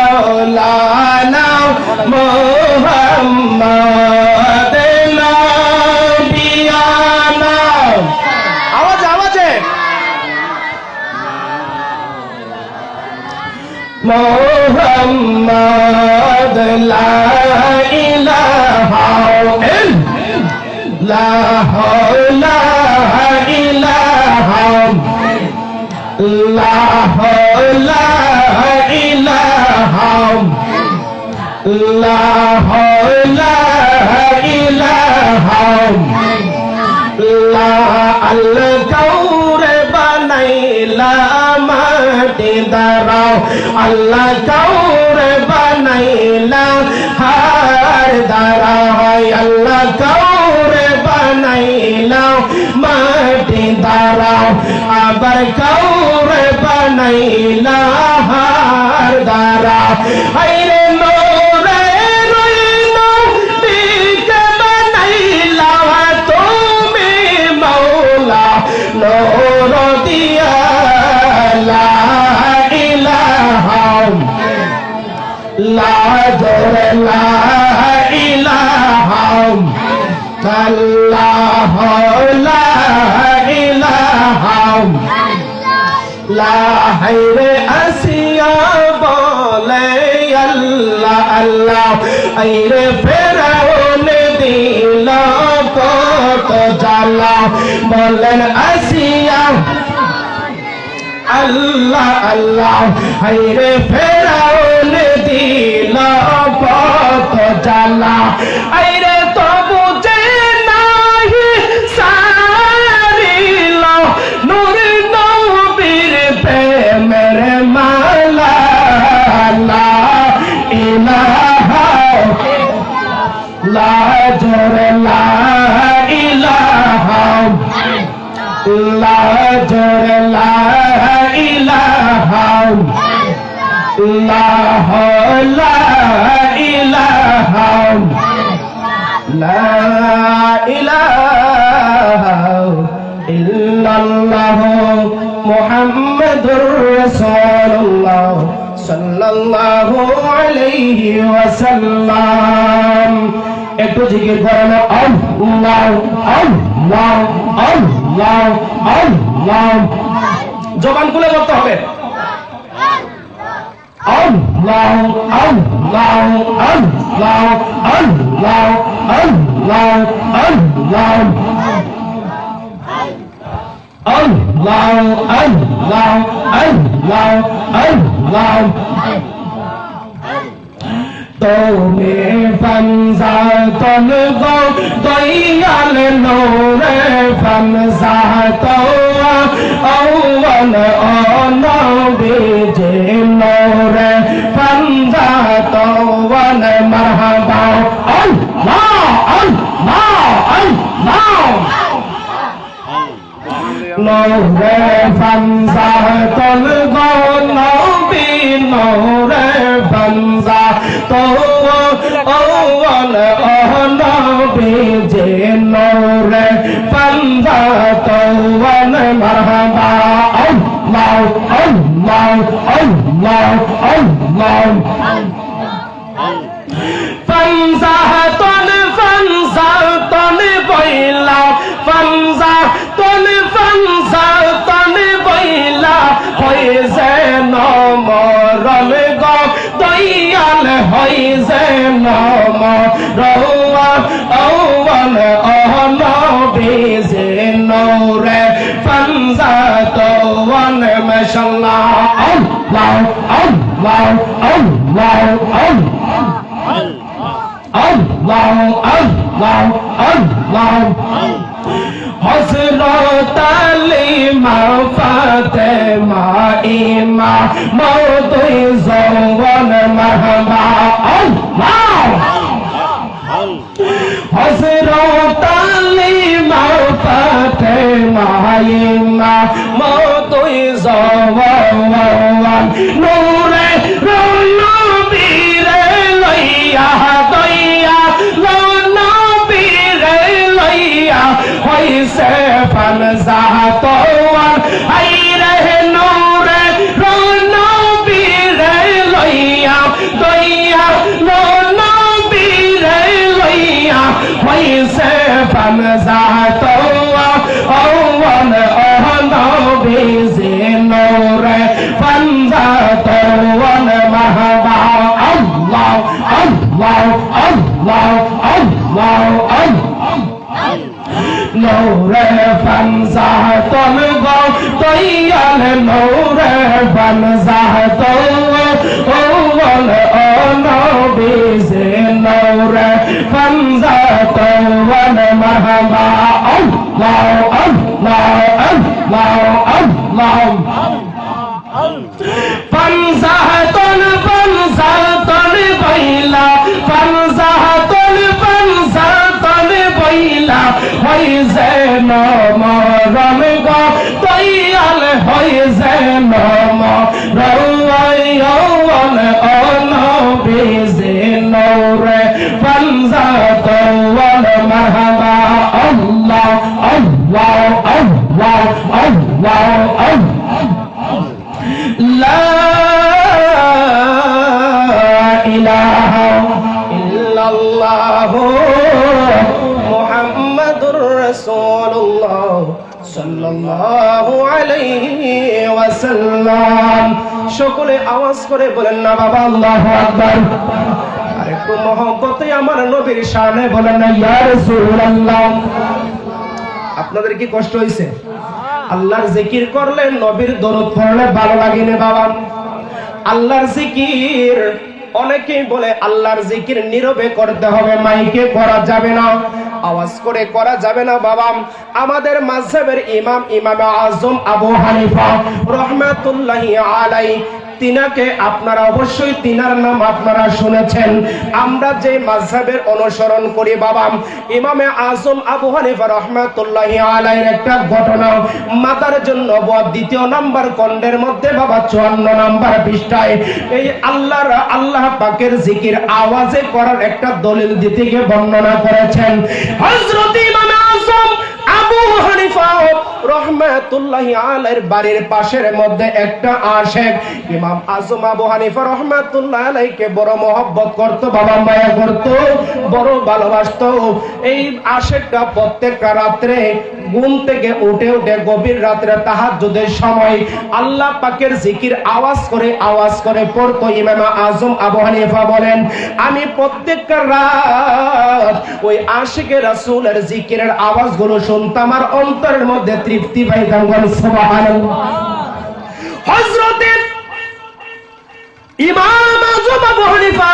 মাওলানা মুহাম্মদ নবিয়ানা আওয়াজে আওয়াজে মুহাম্মদ লা ইলাহা ইল্লাল্লাহ আল্লাহ কাউরে বানাইলা হার দ্বারা হয় আল্লাহ কাউরে বানাইলা মাটি দ্বারা আবার কাউরে বানাইলা হার দ্বারা আইরে নোরে রইনো দিকে বানাইলা তুমি মাওলা নোর দিয়া লা ইলাহা ইল্লাল্লাহ লা ইলাহা লা হায়রে আসিয়া বলে আল্লাহ আল্লাহ আইরে ফেরাউন দিল কত জ্বালা বলেন আসিয়া আল্লাহ আল্লাহ হায়রে ফেরাউন দিল কত জ্বালা আইরে তবু যে নাহি সারিল নূর নবীর প্রেমের মালা লা ইলাহা লা জোরে লা ইলাহা লা জোরে লা ইলাহা লা ইলাহা লা ইলাহা ইল্লাল্লাহ মুহাম্মাদুর রাসূলুল্লাহ সাল্লাল্লাহু আলাইহি ওয়াসাল্লাম একটু জিকির করেন আল্লাহ আল্লাহ আল্লাহ আল্লাহ জবান খুলে বলতে হবে আল্লাহ আল্লাহ আল্লাহ আল্লাহ আল্লাহ আল্লাহ আল্লাহ আল্লাহ আল্লাহ আল্লাহ তুমি ফনজাতন গো দয়াল নূরে ফনজাত আউয়াল নবীজি নূরে ফনজাত ওয়ান মারহাবা আল্লাহ আল্লাহ আল্লাহ নূরে ফনজাত গো নবী নূরে ফনজাত আউয়াল নবীজি নূরে ফনজাত ওয়ান মারহাবা আল্লাহ আল্লাহ আল্লাহ আল্লাহ ফনজাতন ফনজাতন বইলা ফনজাতন ফনজাতন বইলা হয়ে যেন মরণ গো দয়াল হয়ে যেন মরণ আউয়াল নবীজি নূরে ফনজাত ওয়ান মাশাআল্লাহ আল্লাহ আল্লাহ আল্লাহ আল্লাহ আল্লাহ আল্লাহ হযরত আলী মা ফাতেমা ইমাম দুই জওয়ান মারহাবা আল্লাহ হযরত আলী মা ফাতেমা ইমাম দুই জওয়ান নূরে নবীরে লইয়া দইয়া নবীরে লইয়া হইছে ফনজাত ওয়ান আইরে ফানজাতো আউয়াল নবীজি নূরে ফানজাতো ওয়াল মাহবা আল্লাহ আল্লাহ আল্লাহ আল্লাহ আল্লাহ নূরে ফানজাতুল গাওয়াল নূরে ফানজাতুল ওয়াল নবীজি নূরে ফানজাতুল ওয়াল মাহবা আল্লাহ আল্লাহ আল্লাহ আল্লাহ ফানজাতুল বাইলা ফানজাতুল বাইলা হইছে মরণ গো দয়াল হইছে মরণ নবীজি নূরে ফানজাতুল মাহবা আল্লাহ আল্লাহ আল্লাহ আল্লাহ লা ইলাহা ইল্লাল্লাহ মুহাম্মাদুর রাসূলুল্লাহ সাল্লাল্লাহু আলাইহি ওয়াসাল্লাম। সকলে আওয়াজ করে বলেন না বাবা আল্লাহু আকবার। আর একটু মহব্বতে আমার নবীর শানে বলেন না ইয়া রাসূলুল্লাহ। আপনাদের কি কষ্ট হইছে? আল্লাহর জিকির করলে নবীর দরুদ পড়লে ভালো লাগে না বাবা? আল্লাহর জিকির অনেকেই বলে আল্লাহর জিকির নীরবে করতে হবে, মাইকে করা যাবে না, আওয়াজ করে করা যাবে না বাবা। আমাদের মাযহাবের ইমাম আযম আবু হানিফা রাহমাতুল্লাহি আলাইহি তিনাকে আপনারা অবশ্যই তিনার নাম আপনারা শুনেছেন। আমরা যে মাযহাবের অনুসরণ করি বাবা, ইমামে আযম আবু হানিফা রাহমাতুল্লাহি আলাইহির একটা ঘটনা মাতার জন্য দ্বিতীয় নাম্বার খণ্ডের মধ্যে বাবা 54 নাম্বার পৃষ্ঠায় এই আল্লাহ পাকের জিকির আওয়াজে করার একটা দলিল দিতে গিয়ে বর্ণনা করেছেন। হযরত ইমামে আযম আবু হানিফা রাহমাতুল্লাহি আলাইহির বাড়ির পাশের মধ্যে একটা আশেক ইমাম আযম আবু হানিফা রাহমাতুল্লাহি আলাইহিকে বড় মহব্বত করত বাবা, মায়া করত, বড় ভালোবাসতো। এই আশেকটা প্রত্যেকটা রাত্রে ঘুম থেকে উঠে গভীর রাত্রে তাহাজ্জুদের সময় আল্লাহ পাকের জিকির আওয়াজ করে পড়তো। ইমাম আযম আবু হানিফা বলেন, আমি প্রত্যেকটা রাত ওই আশিকে রাসূলের জিকিরের আওয়াজগুলো শুনতাম আর অন্তরের মধ্যে তৃপ্তি পাইতাম। সুবহানাল্লাহ। হযরত ইমাম আযম আবু হানিফা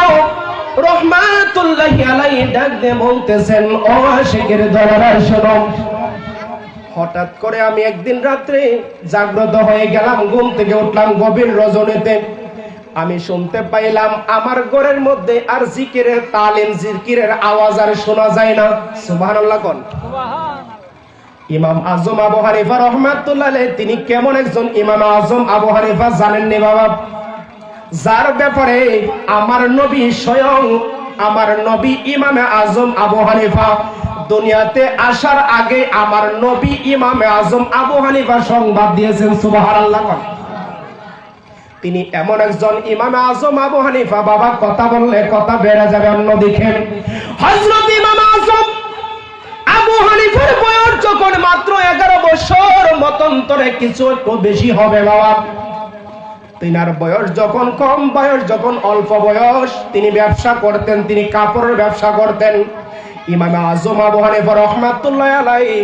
রাহমাতুল্লাহি আলাইহি ডাক দিয়ে বলতেছেন, ও আশিকের দলেরা শোনো, হঠাৎ করে আমি একদিন রাত্রে জাগ্রত হয়ে গেলাম, ঘুম থেকে উঠলাম গভীর রজনীতে। আমি শুনতে পাইলাম আমার ঘরের মধ্যে আর জিকিরের তালিম, জিকিরের আওয়াজ আর শোনা যায় না। সুবহানাল্লাহ কোন। ইমাম আযম আবু হানিফা রাহমাতুল্লাহ আলাইহি তিনি কেমন একজন ইমাম আযম আবু হানিফা জানেননি বাবা? যার ব্যাপারে আমার নবী স্বয়ং আমার নবী ইমামে আযম আবু হানিফা দুনিয়াতে আসার আগে আমার নবী ইমামে আযম আবু হানিফা সংবাদ দিয়েছেন। সুবহানাল্লাহ। তিনি এমন একজন ইমামে আযম আবু হানিফা বাবা, কথা বললে কথা বেড়ে যাবে অন্যদিকে। হযরত ইমাম আযম আবু হানিফার বয়স যখন মাত্র 11 বছর মতন্তরে কিছু একটু বেশি হবে বাবা, তিনার বয়স যখন কম, বয়স যখন অল্প বয়স, তিনি ব্যবসা করতেন, তিনি কাপড়ের ব্যবসা করতেন। ইমাম আযম আবু হানিফা রাহমাতুল্লাহি আলাইহি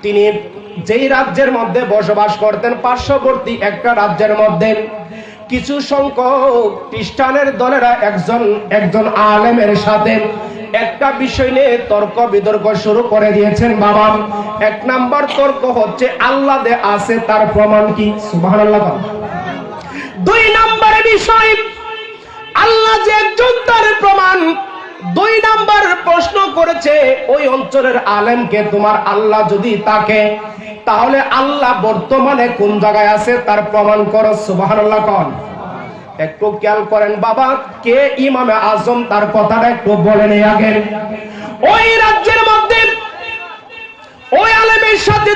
তিনি যেই রাজ্যের মধ্যে বসবাস করতেন, পার্শ্ববর্তী একটা রাজ্যের মধ্যে কিছু সংখ্যক খ্রিস্টানের দলেরা একজন আলেমের সাথে একটা বিষয় নিয়ে তর্ক বিতর্ক শুরু করে দিয়েছেন বাবা। এক নাম্বার তর্ক হচ্ছে আল্লাহ যে আছে তার প্রমাণ কি? সুবহানাল্লাহ। দুই নম্বর বিষয় আল্লাহ যে একজন তার প্রমাণ। দুই নাম্বার প্রশ্ন করেছে ওই অঞ্চলের আলেমকে, তোমার আল্লাহ যদি থাকে তাহলে আল্লাহ বর্তমানে কোন জায়গায় আছে তার প্রমাণ করো। সুবহানাল্লাহ কোন। একটু খেয়াল করেন বাবা, কে ইমামে আযম তার কথাটা একটু বলে নেই আগে। ওই রাজ্যের মধ্যে ওই আলেমের সাথে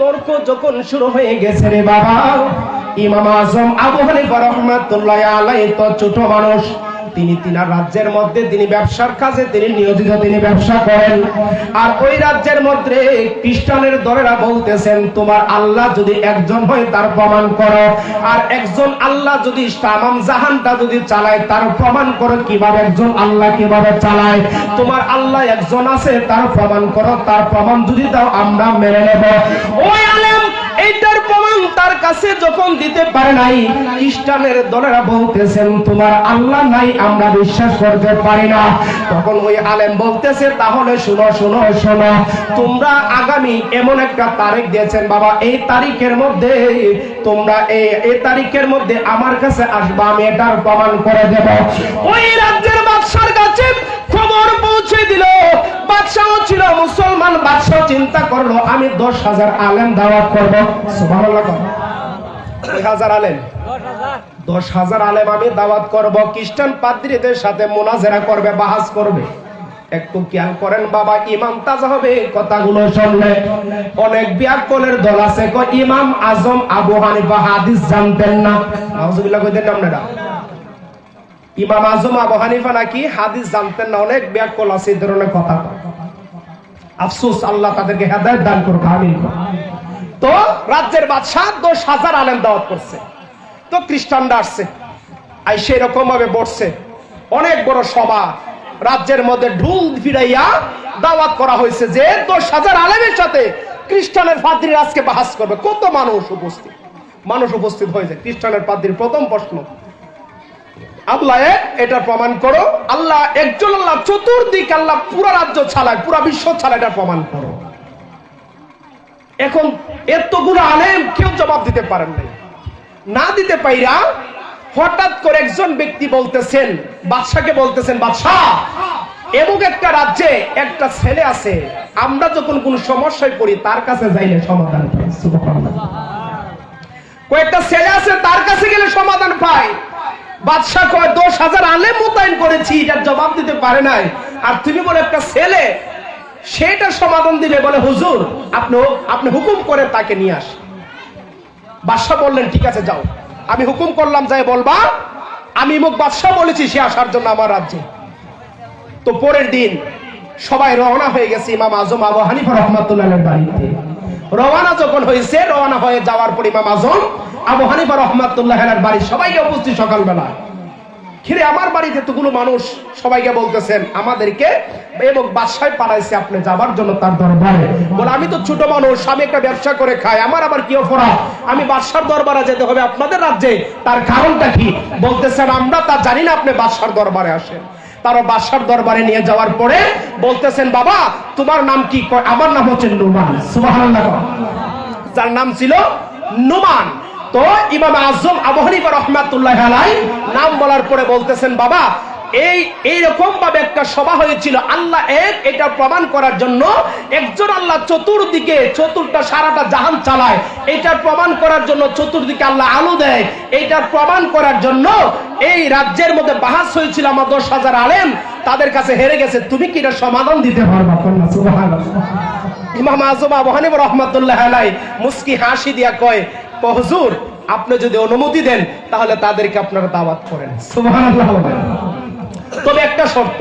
তর্ক যখন শুরু হয়ে গেছে রে বাবা, ইমাম আযম আবু হানিফা রাহমাতুল্লাহি আলাইহি তো ছোট মানুষ, তিনি তিনার রাজ্যের মধ্যে তিনি ব্যবসার কাজে তিনি নিয়োজিত, তিনি ব্যবসা করেন। আর ওই রাজ্যের মধ্যে খ্রিস্টানের দলেরা বলতেছেন তোমার আল্লাহ যদি একজন হয় তার প্রমাণ করো, আর একজন আল্লাহ যদি তামাম জাহানটা যদি চালায় তার প্রমাণ করো। কিভাবে একজন আল্লাহ কিভাবে চালায়? তোমার আল্লাহ একজন আছে তার প্রমাণ করো, তার প্রমাণ যদি দাও আমরা মেনে নেব। ওই আলেম এইটার প্রমাণ তার কাছে যখন দিতে পারে নাই, খ্রিস্টানের দলেরা বলতেছেন তোমার আল্লাহ নাই, আমরা বিশ্বাস করতে পারি না। তখন ওই আলেম বলতেছে তাহলে শুনো শুনো শোনো, তোমরা আগামী এমন একটা তারিখ দিয়েছেন বাবা, এই তারিখের মধ্যে তোমরা এই তারিখের মধ্যে আমার কাছে আসবা, আমি এটার প্রমাণ করে দেব। ওই রাজ্যের বাদশার কাছে খবর পৌঁছে দিল। বাদশাহ ছিল মুসলমান, বাদশাহ চিন্তা করলো আমি 10,000 আলেম দাওয়াত করব। সুবহানাল্লাহ। 10,000 আলেম, 10,000 আলেম আমি দাওয়াত করব। খ্রিস্টান পাদ্রীদের সাথে মুনাজারা করবে, বাহাস করবে। একটু খেয়াল করেন বাবা, ইমাম তাজা হবে কথাগুলো শুনলে। অনেক বিয়াকলের দল আছে কয় ইমাম আজম আবু হানিফা হাদিস জানতেন না। নাউজুবিল্লাহ কইতেন না আপনারা? ইমাম আজম আবু হানিফা নাকি হাদিস জানতেন না। অনেক বিয়াকল আছে এই ধরনের কথা। আফসোস, আল্লাহ তাদেরকে হেদায়েত দান করুক, আমিন। তো রাজ্যের বাদশাহ 10,000 আলেম দাওয়াত করছে। তো খ্রিস্টানরা আসছে, আই সেরকম ভাবে বসছে, অনেক বড় সভা রাজ্যের মধ্যে ঢুল ফিরাইয়া দাওয়াত করা হয়েছে যে 10,000 আলেমের সাথে খ্রিস্টানের পাদ্রীরা আজকে বাহাস করবে। কত মানুষ উপস্থিত হয়েছে। খ্রিস্টানের পাদ্রীর প্রথম প্রশ্ন, আল্লাহ এটা প্রমাণ করো, আল্লাহ একজন, আল্লাহ চতুর্দিক, আল্লাহ পুরো রাজ্য চালায়, পুরো বিশ্ব চালায়, এটা প্রমাণ করো। এখন এতগুলো আলেম কেউ জবাব দিতে পারেন নাই। না দিতে পাইরা হঠাৎ করে একজন ব্যক্তি বলতেছেন, বাদশাকে বলতেছেন, বাদশাহ এমন একটা রাজ্যে একটা ছেলে আছে, আমরা যখন কোন সমস্যায় পড়ি তার কাছে যাইলে সমাধান পাই। সুবহানাল্লাহ। কয়েকটা ছেলে আছে তার কাছে গেলে সমাধান পায়। বাদশাহ কয় 10,000 আলেম মোতায়েন করেছি, এটার জবাব দিতে পারে নাই, আর তুমি বলে একটা ছেলে সেটা সমাধান দিবে। বলে হুজুর আপনি হুকুম করে তাকে নিয়ে আস। বাদশাহ বললেন ঠিক আছে যাও, আমি হুকুম করলাম, যাই বলবা আমি মুখ বাদশাহ বলেছি সে আসার জন্য আমার রাজ্যে। তো পরের দিন সবাই রওনা হয়ে গেছে ইমাম আজম আবু হানিফা রাহমাতুল্লাহির বাড়িতে। রওনা যখন হয়েছে, রওনা হয়ে যাওয়ার পর ইমাম আজম আবু হানিফা রাহমাতুল্লাহির বাড়ি সবাইকে উপস্থিত সকালবেলা। খিরে আমার বাড়িতে এতগুলো মানুষ, সবাইকে বলতেছেন আমাদেরকে এবং বাদশাহ পাঠাইছে আপনি যাবার জন্য তার দরবারে। বলে আমি তো ছোট মানুষ, আমি একটা ব্যবসা করে খাই, আমার আবার কি অপরাধ, আমি বাদশার দরবারে যেতে হবে আপনাদের রাজ্যে, তার কারণটা কি? বলতেছেন আমরা তা জানি না, আপনি বাদশার দরবারে আসেন। তারা বাদশার দরবারে নিয়ে যাওয়ার পরে বলতেছেন বাবা তোমার নাম কি? আমার নাম হচ্ছে নুমান। সুবহানাল্লাহ। যার নাম ছিল নুমান। তো ইমাম আজম আবু হানিফা রাহমাতুল্লাহি আলাইহি নাম বলার পরে বলতেছেন বাবা এইরকম ভাবে একটা সভা হয়েছিল, আল্লাহ এক, এটা প্রমাণ করার জন্য, একজন আল্লাহ চতুর্দিকে সারাটা জাহান চালায়, এটার প্রমাণ করার জন্য, চতুর্দিকে আল্লাহ আলো দেয়, এইটার প্রমাণ করার জন্য এই রাজ্যের মধ্যে বাহাস হয়েছিল। আমার 10,000 আলেম তাদের কাছে হেরে গেছে, তুমি কি এটা সমাধান দিতে পারবা? সুবহানাল্লাহ। ইমাম আজম আবু হানিফা রাহমাতুল্লাহি আলাইহি মুস্কি হাসি দিয়া কয়, হুজুর আপনি যদি অনুমতি দেন তাহলে তাদেরকে আপনারা দাওয়াত করেন। সুবহানাল্লাহ। তবে একটা শর্ত,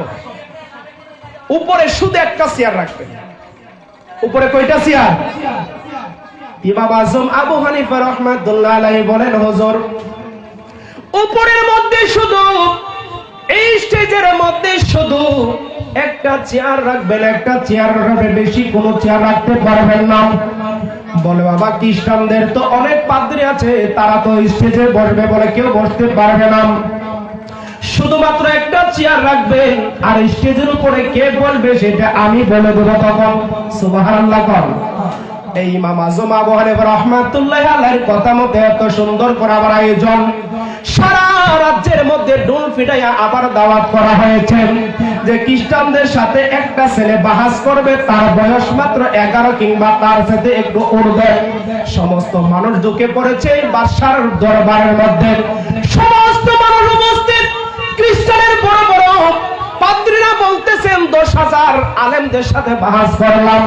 উপরে শুধু একটা চেয়ার রাখবেন। উপরে কয়টা চেয়ার? ইমাম আজম আবু হানিফা রাহমাতুল্লাহি আলাইহি বলেন হুজুর উপরের মধ্যে শুধু, এই স্টেজের মধ্যে শুধু একটা চেয়ার রাখবেন, একটা চেয়ার রাখবেন, বেশি কোনো চেয়ার রাখতে পারবেন না। বলে বাবা খ্রিস্টানদের তো অনেক পাদ্রী আছে, তারা তো স্টেজে বসবে, বলে কেউ বসতে পারবে না, শুধুমাত্র একটা চেয়ার রাখবেন, আর স্টেজের উপরে কে বলবে সেটা আমি বলে দেব তখন। সুবহানাল্লাহ। এই ইমাম আজম আবু হানিফা রাহমাতুল্লাহি আলাইহির কথা মতে এত সুন্দর করার আয়োজন, সারা রাজ্যের মধ্যে ডোল পিটাইয়া আবার দাওয়াত করা হয়েছে যে খ্রিস্টানদের সাথে একটা ছেলে বাহাস করবে, তার বয়স মাত্র 11 কিংবা তার সাথে একটু উঠবে। সমস্ত মানুষ ঢুকে পড়েছে বাদশার দরবারের মধ্যে, সমস্ত মানুষ উপস্থিত। খ্রিস্টানের বড় বড় পাদ্রীরা বলতেছেন 10,000 আলেমদের সাথে বাহাস করলাম,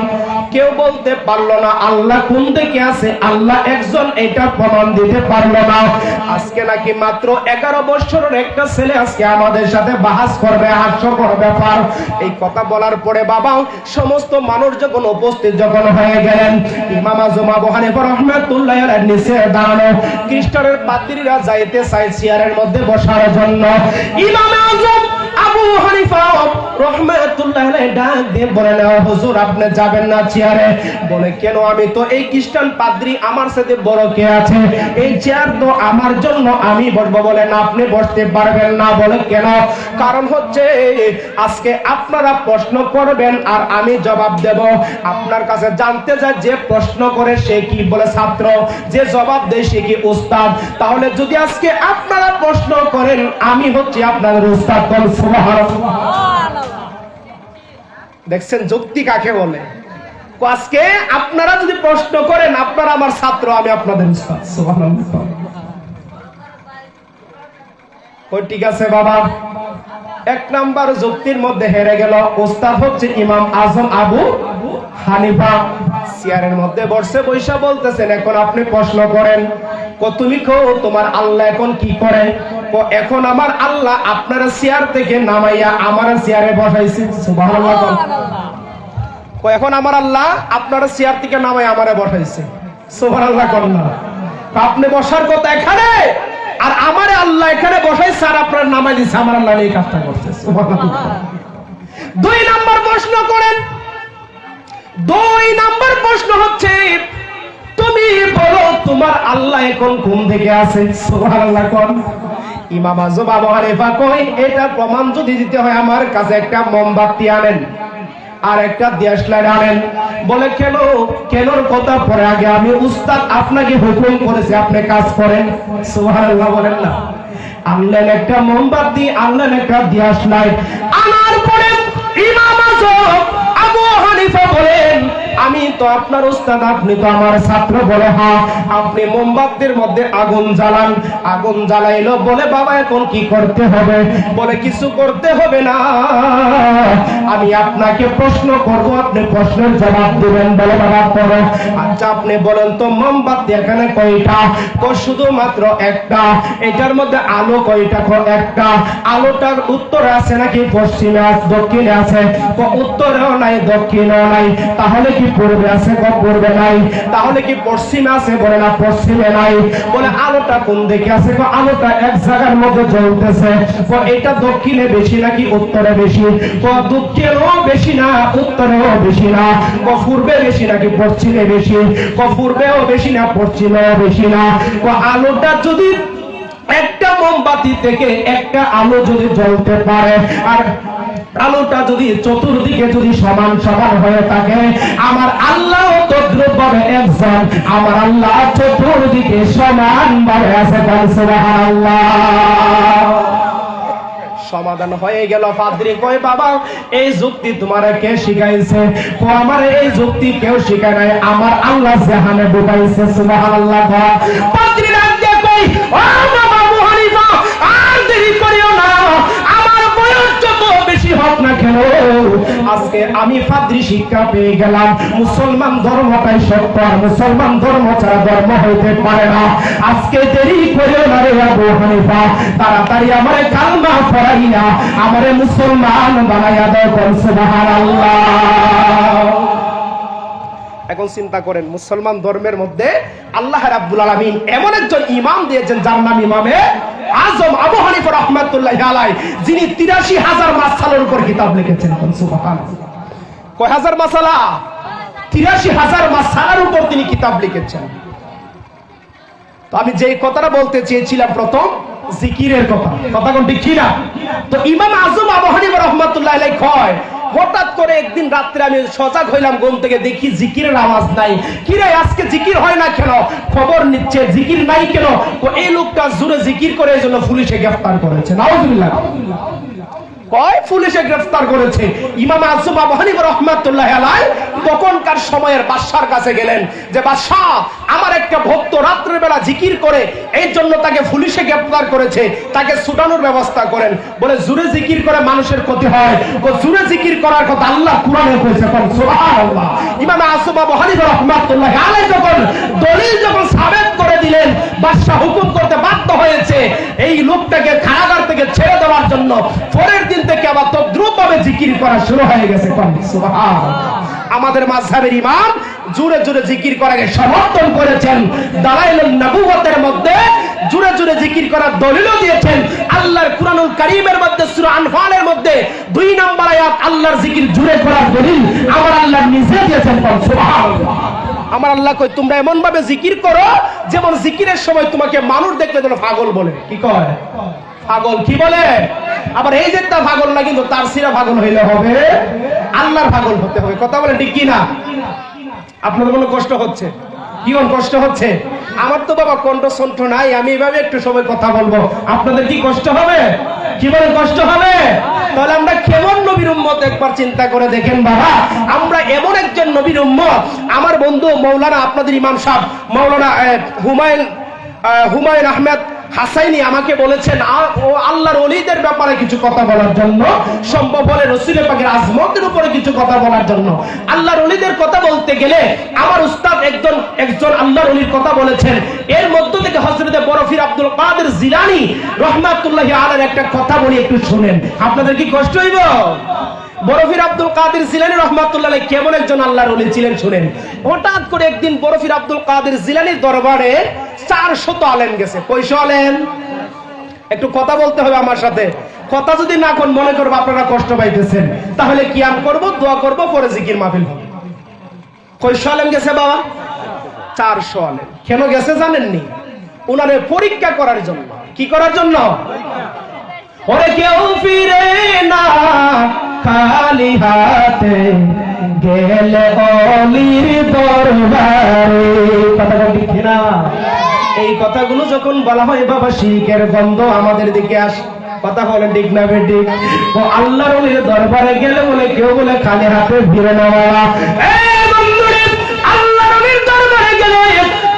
কেউ বলতে পারলো না আল্লাহ কোন দিকে আছে, আল্লাহ একজন, এটা প্রমাণ দিতে পারলো না। আজকে নাকি মাত্র 11 বছরের একটা ছেলে আজকে আমাদের সাথে বাহাস করবে, হাস্যকর ব্যাপার। এই কথা বলার পরে বাবা সমস্ত মানুষ যখন উপস্থিত যখন হয়ে গেলেন, ইমাম আজম আবু হানিফা রাহমাতুল্লাহ আলাইহির নিচে দাঁড়ানো খ্রিস্টানের পাদ্রীরা যাইতে চাই চেয়ারের মধ্যে বসার জন্য। ইমাম আজম আবু হানিফা রাহমাতুল্লাহ আলাইহি ডাক দিয়ে বলেন, হুজুর আপনি যাবেন না চেয়ারে? বলে কেন? আমি তো এই খ্রিস্টান পাদ্রী, আমার সাথে বড় কে আছে, এই চেয়ার তো আমার জন্য, আমি বসবো। বলে না, আপনি বসতে পারবেন না। বলে কেন? কারণ হচ্ছে আজকে আপনারা প্রশ্ন করবেন আর আমি জবাব দেব। আপনার কাছে জানতে যায় যে প্রশ্ন করে সে কি বলে ছাত্র, যে জবাব দেয় সে কি উস্তাদ। তাহলে যদি আজকে আপনারা প্রশ্ন করেন আমি হচ্ছে আপনাদের উস্তাদ। সুবহানাল্লাহ। দেখছেন যুক্তি কাকে বলে? আজকে আপনারা যদি প্রশ্ন করেন আপনারা আমার ছাত্র, আমি আপনাদের উস্তাদ। সুবহানাল্লাহ। ঠিক আছে বাবা, 1 নাম্বার যুক্তির মধ্যে হেরে গেল। উস্তাদ হচ্ছে ইমাম আজম আবু হানিফা। চেয়ারের মধ্যে বসে বৈশা বলতেছেন, এখন আপনি প্রশ্ন করেন। তুমি কো তোমার আল্লাহ এখন কি করে? এখন আমার আল্লাহ আপনার চেয়ার থেকে নামাইয়া আমার চেয়ারে বসাইছে। সুবহানাল্লাহ। এখন আমার আল্লাহ আপনার চেয়ার থেকে নামাইয়া আমারে বসাইছে। সুবহানাল্লাহ। আপনি বসার কথা এখানে, আর আমারে আল্লাহ এখানে বসাইছে আর আপনার নামাই দিচ্ছে। আমার আল্লাহ এই কাজটা করছে। সুবহানাল্লাহ। 2 নাম্বার প্রশ্ন করেন। 2 নাম্বার প্রশ্ন হচ্ছে, তুমি বলো তোমার আল্লাহ এখন কোন দিকে আছে? সুবহানাল্লাহ। কোন? ইমাম আজম আবু হানিফা কই, এটা প্রমাণ যদি দিতে হয় আমার কাছে একটা মোমবাতি আনেন আর একটা দেশলাইট আনেন। বলে কেন? কেনর কথা পরে আগে আমি উস্তাদ আপনাকে হুকুম করেছি আপনি কাজ করেন। সুবহানাল্লাহ বলেন না। আনলেন একটা মোমবাতি, আনলেন একটা দেশলাইট, আনার পরে ইমাম আজম আবু হানিফা বলেন, আমি তো আপনার উস্তাদ, আপনি তো আমার ছাত্র। বলে হ্যাঁ। আপনি মোমবাতির মধ্যে আগুন জ্বালান। আগুন জ্বালাইলো। বলে বাবা এখন কি করতে হবে? বলে কিছু করতে হবে না, আমি আপনাকে প্রশ্ন করব, আপনি প্রশ্নের জবাব দিবেন। বলে বাবা করো। আচ্ছা আপনি বলেন তো মোমবাতি এখানে কয়টা? শুধুমাত্র একটা। এটার মধ্যে আলো কয়টা? একটা। আলোটার উত্তরে আছে নাকি পশ্চিমে আছে, দক্ষিণে আছে? উত্তরেও নাই দক্ষিণেও নাই। তাহলে কি পূর্বে আছে? পূর্বে নাই। তাহলে কি পশ্চিমে আছে? বলে না পশ্চিমে নাই। বলে আলোটা কোন দিকে আছে? আলোটা এক জায়গার মধ্যে জ্বলতেছে। এটা দক্ষিণে বেশি নাকি উত্তরে বেশি? দক্ষিণেও বেশি না, উত্তরেও বেশি না। পূর্বে বেশি নাকি পশ্চিমে বেশি? পূর্বেও বেশি না, পশ্চিমেও বেশি না। আলোটা যদি একটা মোমবাতি থেকে একটা আলো যদি জ্বলতে পারে, আর আলোটা যদি চতুর্দিকে যদি সমান সমান হয়ে থাকে, আমার আল্লাহ তদ্রুপ ভাবে একজন, আমার আল্লাহ চতুর্দিকে সমান ভাবে আছে। সুবহানাল্লাহ। সমাধান হয়ে গেল। পাদ্রী কয় বাবা এই যুক্তি তোমার কে শিখাইছে? আমার এই যুক্তি কেউ শিখায় নাই, আমার আল্লাহ জাহানে ঢুকাইছে। সুবহানাল্লাহ। পাদ্রী ডাক দিয়ে কই, ও বাবা আবু হানিফা, আর দেরি করিও না, আমার বয়স যত বেশি হোক না কেন, আজকে আমি পাদ্রী শিক্ষা পেয়ে গেলাম মুসলমান ধর্মটাই সত্য, আর মুসলমান ধর্ম ছাড়া ধর্ম হইতে পারে না। আজকে দেরি করিও না রে আবু হানিফা, তাড়াতাড়ি আমারে কালমা পড়াইয়া আমারে মুসলমান বানাইয়া দাও। সুবহানাল্লাহ। এখন চিন্তা করেন, মুসলমান ধর্মের মধ্যে আল্লাহ রাব্বুল আলামিন এমন একজন ইমাম দিয়েছেন যার নাম ইমামে আজম আবু হানিফা রাহমাতুল্লাহি আলাইহি, যিনি ৮৩,০০০ মাসআলার উপর কিতাব লিখেছেন। সুবহানাল্লাহ। কয় হাজার মাসআলা? ৮৩,০০০ মাসআলার উপর তিনি কিতাব লিখেছেন। তো আমি যে কথাটা বলতে চেয়েছিলাম প্রথম, জিকিরের কথা কোনটি কি না? তো ইমাম আজম আবু হানিফা রাহমাতুল্লাহি আলাইহি কয়, হঠাৎ করে একদিন রাত্রে আমি সজাগ হইলাম, ঘুম থেকে দেখি জিকিরের আওয়াজ নাই। কি রে আজকে জিকির হয় না কেন? খবর নিচ্ছে জিকির নাই কেন? এই লোকটা জোরে জিকির করে, এই জন্য পুলিশে গ্রেফতার করেছে। নাউজুবিল্লাহ। কয় পুলিশে গ্রেফতার করেছে। ইমাম আযম আবু হানিফা রাহমাতুল্লাহি আলাইহি তখনকার সময়ের বাদশার কাছে গেলেন যে বাদশা, আমার একটা ভক্ত রাত্রের বেলা জিকির করে, এই জন্য তাকে পুলিশে গ্রেফতার করেছে, তাকে ছুটানোর ব্যবস্থা করেন। বলে জোরে জিকির করে মানুষের ক্ষতি হয়, জোরে জিকির করার কথা আল্লাহ কুরআনে কইছে। সুবহানাল্লাহ। ইমাম আযম আবু হানিফা রাহমাতুল্লাহি আলাইহি যখন দলিল সাবেত করে দিলেন, বাদশা হুকুম করতে বাধ্য হয়েছে এই লোকটাকে কারাগার থেকে ছেড়ে দেওয়ার জন্য। পরের দিন থেকে আবার তদ্রুপভাবে জিকির করা শুরু হয়ে গেছে। সুবহানাল্লাহ। আমাদের মাযহাবের ইমাম জোরে জোরে জিকির করাকে সমর্থন করেছেন। দালাইলুন নবুওয়াতের মধ্যে জোরে জোরে জিকির করার দলিলও দিয়েছেন। আল্লাহর কুরআনুল কারীমের মধ্যে সূরা আনফালের মধ্যে 2 নম্বর আয়াত আল্লাহর জিকির জোরে করার দলিল আমার আল্লাহ নিজে দিয়েছেন। সুবহানাল্লাহ। আমার আল্লাহ কই তোমরা এমন ভাবে জিকির করো যেমন জিকিরের সময় তোমাকে মানুষ দেখলে যেন পাগল বলে। কি কয়? পাগল কি বলে? আবার এই যে তা পাগল না, কিন্তু তার সিরা পাগল হইলে হবে, আল্লাহর পাগল হতে হবে। কথা বলে ঠিক কি না? আপনাদের কোনো কষ্ট হচ্ছে? কি কষ্ট হচ্ছে? আমার তো বাবা কণ্ঠ সন্ঠ নাই, আমি এভাবে একটু সময় কথা বলবো, আপনাদের কি কষ্ট হবে? কি বলে কষ্ট হবে? তাহলে আমরা কেমন নবীর উম্মত একবার চিন্তা করে দেখেন বাবা। আমরা এমন একজন নবীর উম্মত, আমার বন্ধু মৌলানা, আপনাদের ইমাম সাহেব মৌলানা হুমায়ুন আহমেদ হাসাইনি আমাকে বলেছেন ও আল্লাহর ওলিদের ব্যাপারে কিছু কথা বলার জন্য, সম্ভব হলে রাসূল পাকের আজমতের উপরে কিছু কথা বলার জন্য। আল্লাহর ওলিদের কথা বলতে গেলে আমার উস্তাদ একজন আল্লাহর ওলির কথা বলেছেন। এর মধ্য থেকে হযরত বরফির আব্দুল কাদের জিলানী রাহমাতুল্লাহি আলাইহির একটা কথা বলি, একটু শুনেন। আপনাদের কি কষ্ট হইব? বরফির আব্দুল কাদের জিলানী রাহমাতুল্লাহি আলাইহি কেমন একজন আল্লাহর ওলি ছিলেন শুনেন। হঠাৎ করে একদিন বরফির আব্দুল কাদের জিলানীর দরবারে 400 আলেম গেছে। কয়শো আলেম? একটু কথা বলতে হবে আমার সাথে। কথা যদি না কোন মনে করবো আপনারা কষ্ট পাইতেছেন, তাহলে কিয়াম করব, দোয়া করব, পরে জিকির মাহফিল হবে। কয়শো আলেম গেছে বাবা? 400 আলেম। কেন গেছে জানেননি? উনারে পরীক্ষা করার জন্য। কি করার জন্য? ওরে কেউ ফিরে না খালি হাতে, গেলে অলির দরবারে। কথা ঠিক না? এই কথাগুলো যখন বলা হয় বাবা, শিরকের গন্ধ আমাদের দিকে আসে। কথা বলেন ঠিক না বেঠিক? ও আল্লাহর ওলির দরবারে গেলে বলে কেউ বলে খালি হাতে ফিরে না বাবা। এই বন্ধুরে, আল্লাহর ওলির দরবারে গেলে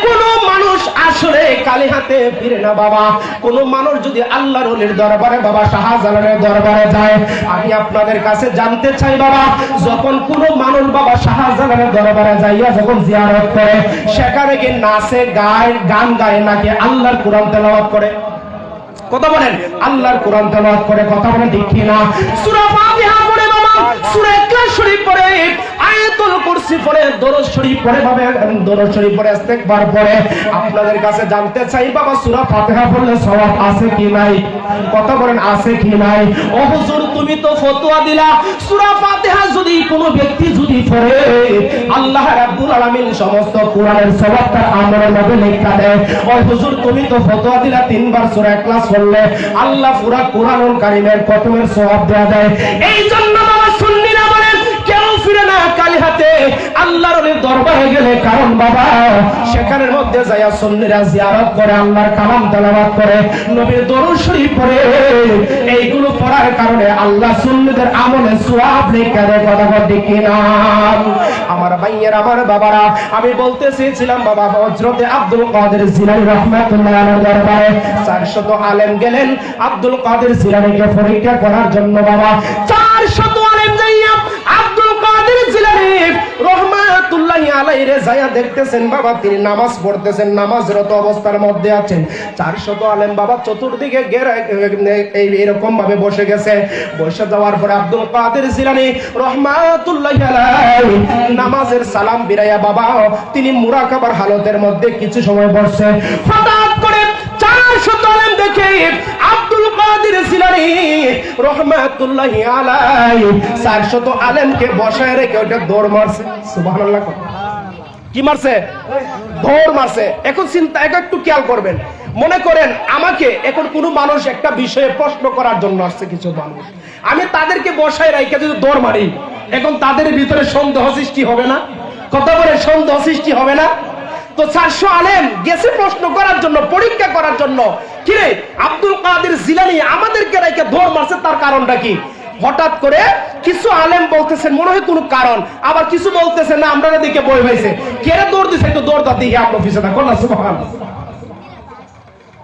কোন মানুষ আসলে খালি হাতে ফিরে না বাবা। কোন মানুষ যদি আল্লাহর ওলির দরবারে বাবা শাহজালালের দরবারে যায়, আমি আপনাদের কাছে জানতে চাই বাবা, যখন কোন মানুষ বাবা শাহজালালের দরবারে যাইয়া যখন জিয়ারত করে, সেখানে কি নাচে, গায়, গান গায় নাকি আল্লাহর কোরআন তেলাওয়াত করে? কথা বলেন, আল্লাহর কোরআন তেলাওয়াত করে। কথা বলেন ঠিক কি না? সূরা ফাতিহা পড়ে বাবা, সূরা ইখলাস শরীফ পড়ে, আয়াতুল কুরসি পড়ে, দরুদ শরীফ পড়ে বাবা, দরুদ শরীফ পড়ে, ইস্তেগফার পড়ে। আপনাদের কাছে জানতে চাই বাবা, সূরা ফাতিহা পড়লে সওয়াব আছে কি নাই? কথা বলেন আছে কি নাই? ও হুজুর তুমি তো ফতোয়া দিলা, সূরা ফাতিহা যদি কোনো ব্যক্তি যদি পড়ে, আল্লাহ রাব্বুল আলামিন সমস্ত কোরআনের সওয়াব তার আমলের মধ্যে লেখা দেয়। ও হুজুর তুমি তো ফতোয়া দিলা 3 বার সূরা ইখলাস পড়লে আল্লাহ পুরা কোরআনুল কারীমের খতমের সওয়াব দেয়া দেয়। এই জন্য বাবা সুন্নিরা বলেন কেউ ফিরে না খালি হাতে আল্লাহর ওলির দরবারে গেলে, কারণ বাবা সেখানের মধ্যে যায়া সুন্নিরা জিয়ারত করে, আল্লাহর কালাম তেলাওয়াত করে, নবীর দরুদ শরীফ পড়ে। এইগুলো পড়ার কারণে আল্লাহ সুন্নিদের আমলে সওয়াব লেখা দেয়। কথা বলতে কি না? আমার ভাইয়ের, আমার বাবারা, আমি বলতে চেয়েছিলাম বাবা, হযরতে আব্দুল কাদের জিলানী রাহমাতুল্লাহি আলাইহির দরবারে 400 আলেম গেলেন আব্দুল কাদের জিলানীকে পরীক্ষা করার জন্য বাবা। 400 আলেম যাইয়া আব্দুল কাদের জিলানী রাহমাতুল্লাহি আলাইহি যায়া দেখতেছেন বাবা তিনি নামাজ পড়তেছেন, নামাজরত অবস্থার মধ্যে আছেন। 400 আলেম বাবা চতুর্দিকে এইরকম ভাবে বসে গেছে। বসে যাওয়ার পরে আব্দুল কাদের জিলানী রাহমাতুল্লাহি আলাইহি নামাজের সালাম বিরাইয়া বাবা তিনি মুরাকাবার হালতের মধ্যে কিছু সময় বসে। হঠাৎ করে 400 আলেম দেখে আব্দুল কাদের জিলানী রাহমাতুল্লাহি আলাইহি 400 আলেমকে বসায় রেখে ওটা দৌড় মারছে। সুবহানাল্লাহ। কি মারছে? দৌড় মারছে। এখন চিন্তা, একটু খেয়াল করবেন। মনে করেন আমাকে এখন কোনো মানুষ একটা বিষয়ে প্রশ্ন করার জন্য আসছে, কিছু মানুষ, আমি তাদেরকে বসায় রেখে যদি দৌড় মারি, এখন তাদের ভিতরে সন্দেহ সৃষ্টি হবে না? কথা বলে সন্দেহ সৃষ্টি হবে না? তো 400 আলেম গেছে প্রশ্ন করার জন্য, পরীক্ষা করার জন্য। কিরে আব্দুল কাদের জিলানী আমাদেরকে রেখে দৌড় মারছে, তার কারণটা কি? হঠাৎ করে কিছু আলেম বলতেছেন মনে হয় কোনো কারণ, আবার কিছু বলতেছেন না আমরা দিকে বই হয়েছে, কেন দৌড় দিছে একটু দৌড় দিয়ে আমরা পিছনে কোন সুবহানাল্লাহ।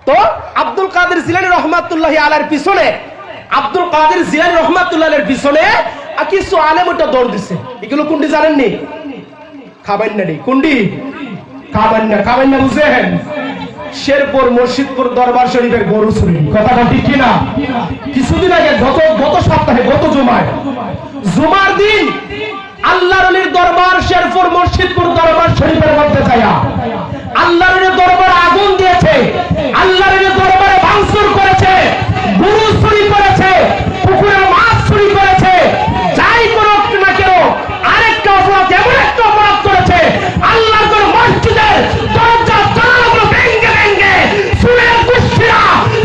তো আব্দুল কাদের জিলানী রহমাতুল্লাহি আলাইহির পিছনে, আব্দুল কাদের জিলানী রহমাতুল্লাহি আলাইহির পিছনে কিছু আলেম ওটা দৌড় দিছে। এগুলো কোনটি জানেননি? খাবেন না রে কোনটি? খাবেন না বুঝেন? শেরপুর মসজিদপুর দরবার শরীফের গরু চুরি, কথাটা ঠিক কিনা? কিছুদিন আগে গত সপ্তাহে গত জুমার দিন আল্লাহর ওলির দরবার শেরপুর মসজিদপুর দরবার শরীফের মধ্যে যায়া আল্লাহর ওলির দরবার আগুন দিয়েছে, আল্লাহর ওলির দরবারে ভাঙচুর করেছে, গরু চুরি করেছে, পুকুরে মাছ চুরি করেছে, যাই করুক না কেন আরেকটা অপরাধ, এমন একটা অপরাধ করেছে আল্লাহর ঘর মসজিদের দরজা জানালাগুলো ভেঙে ভেঙে চুরের গোষ্ঠীরা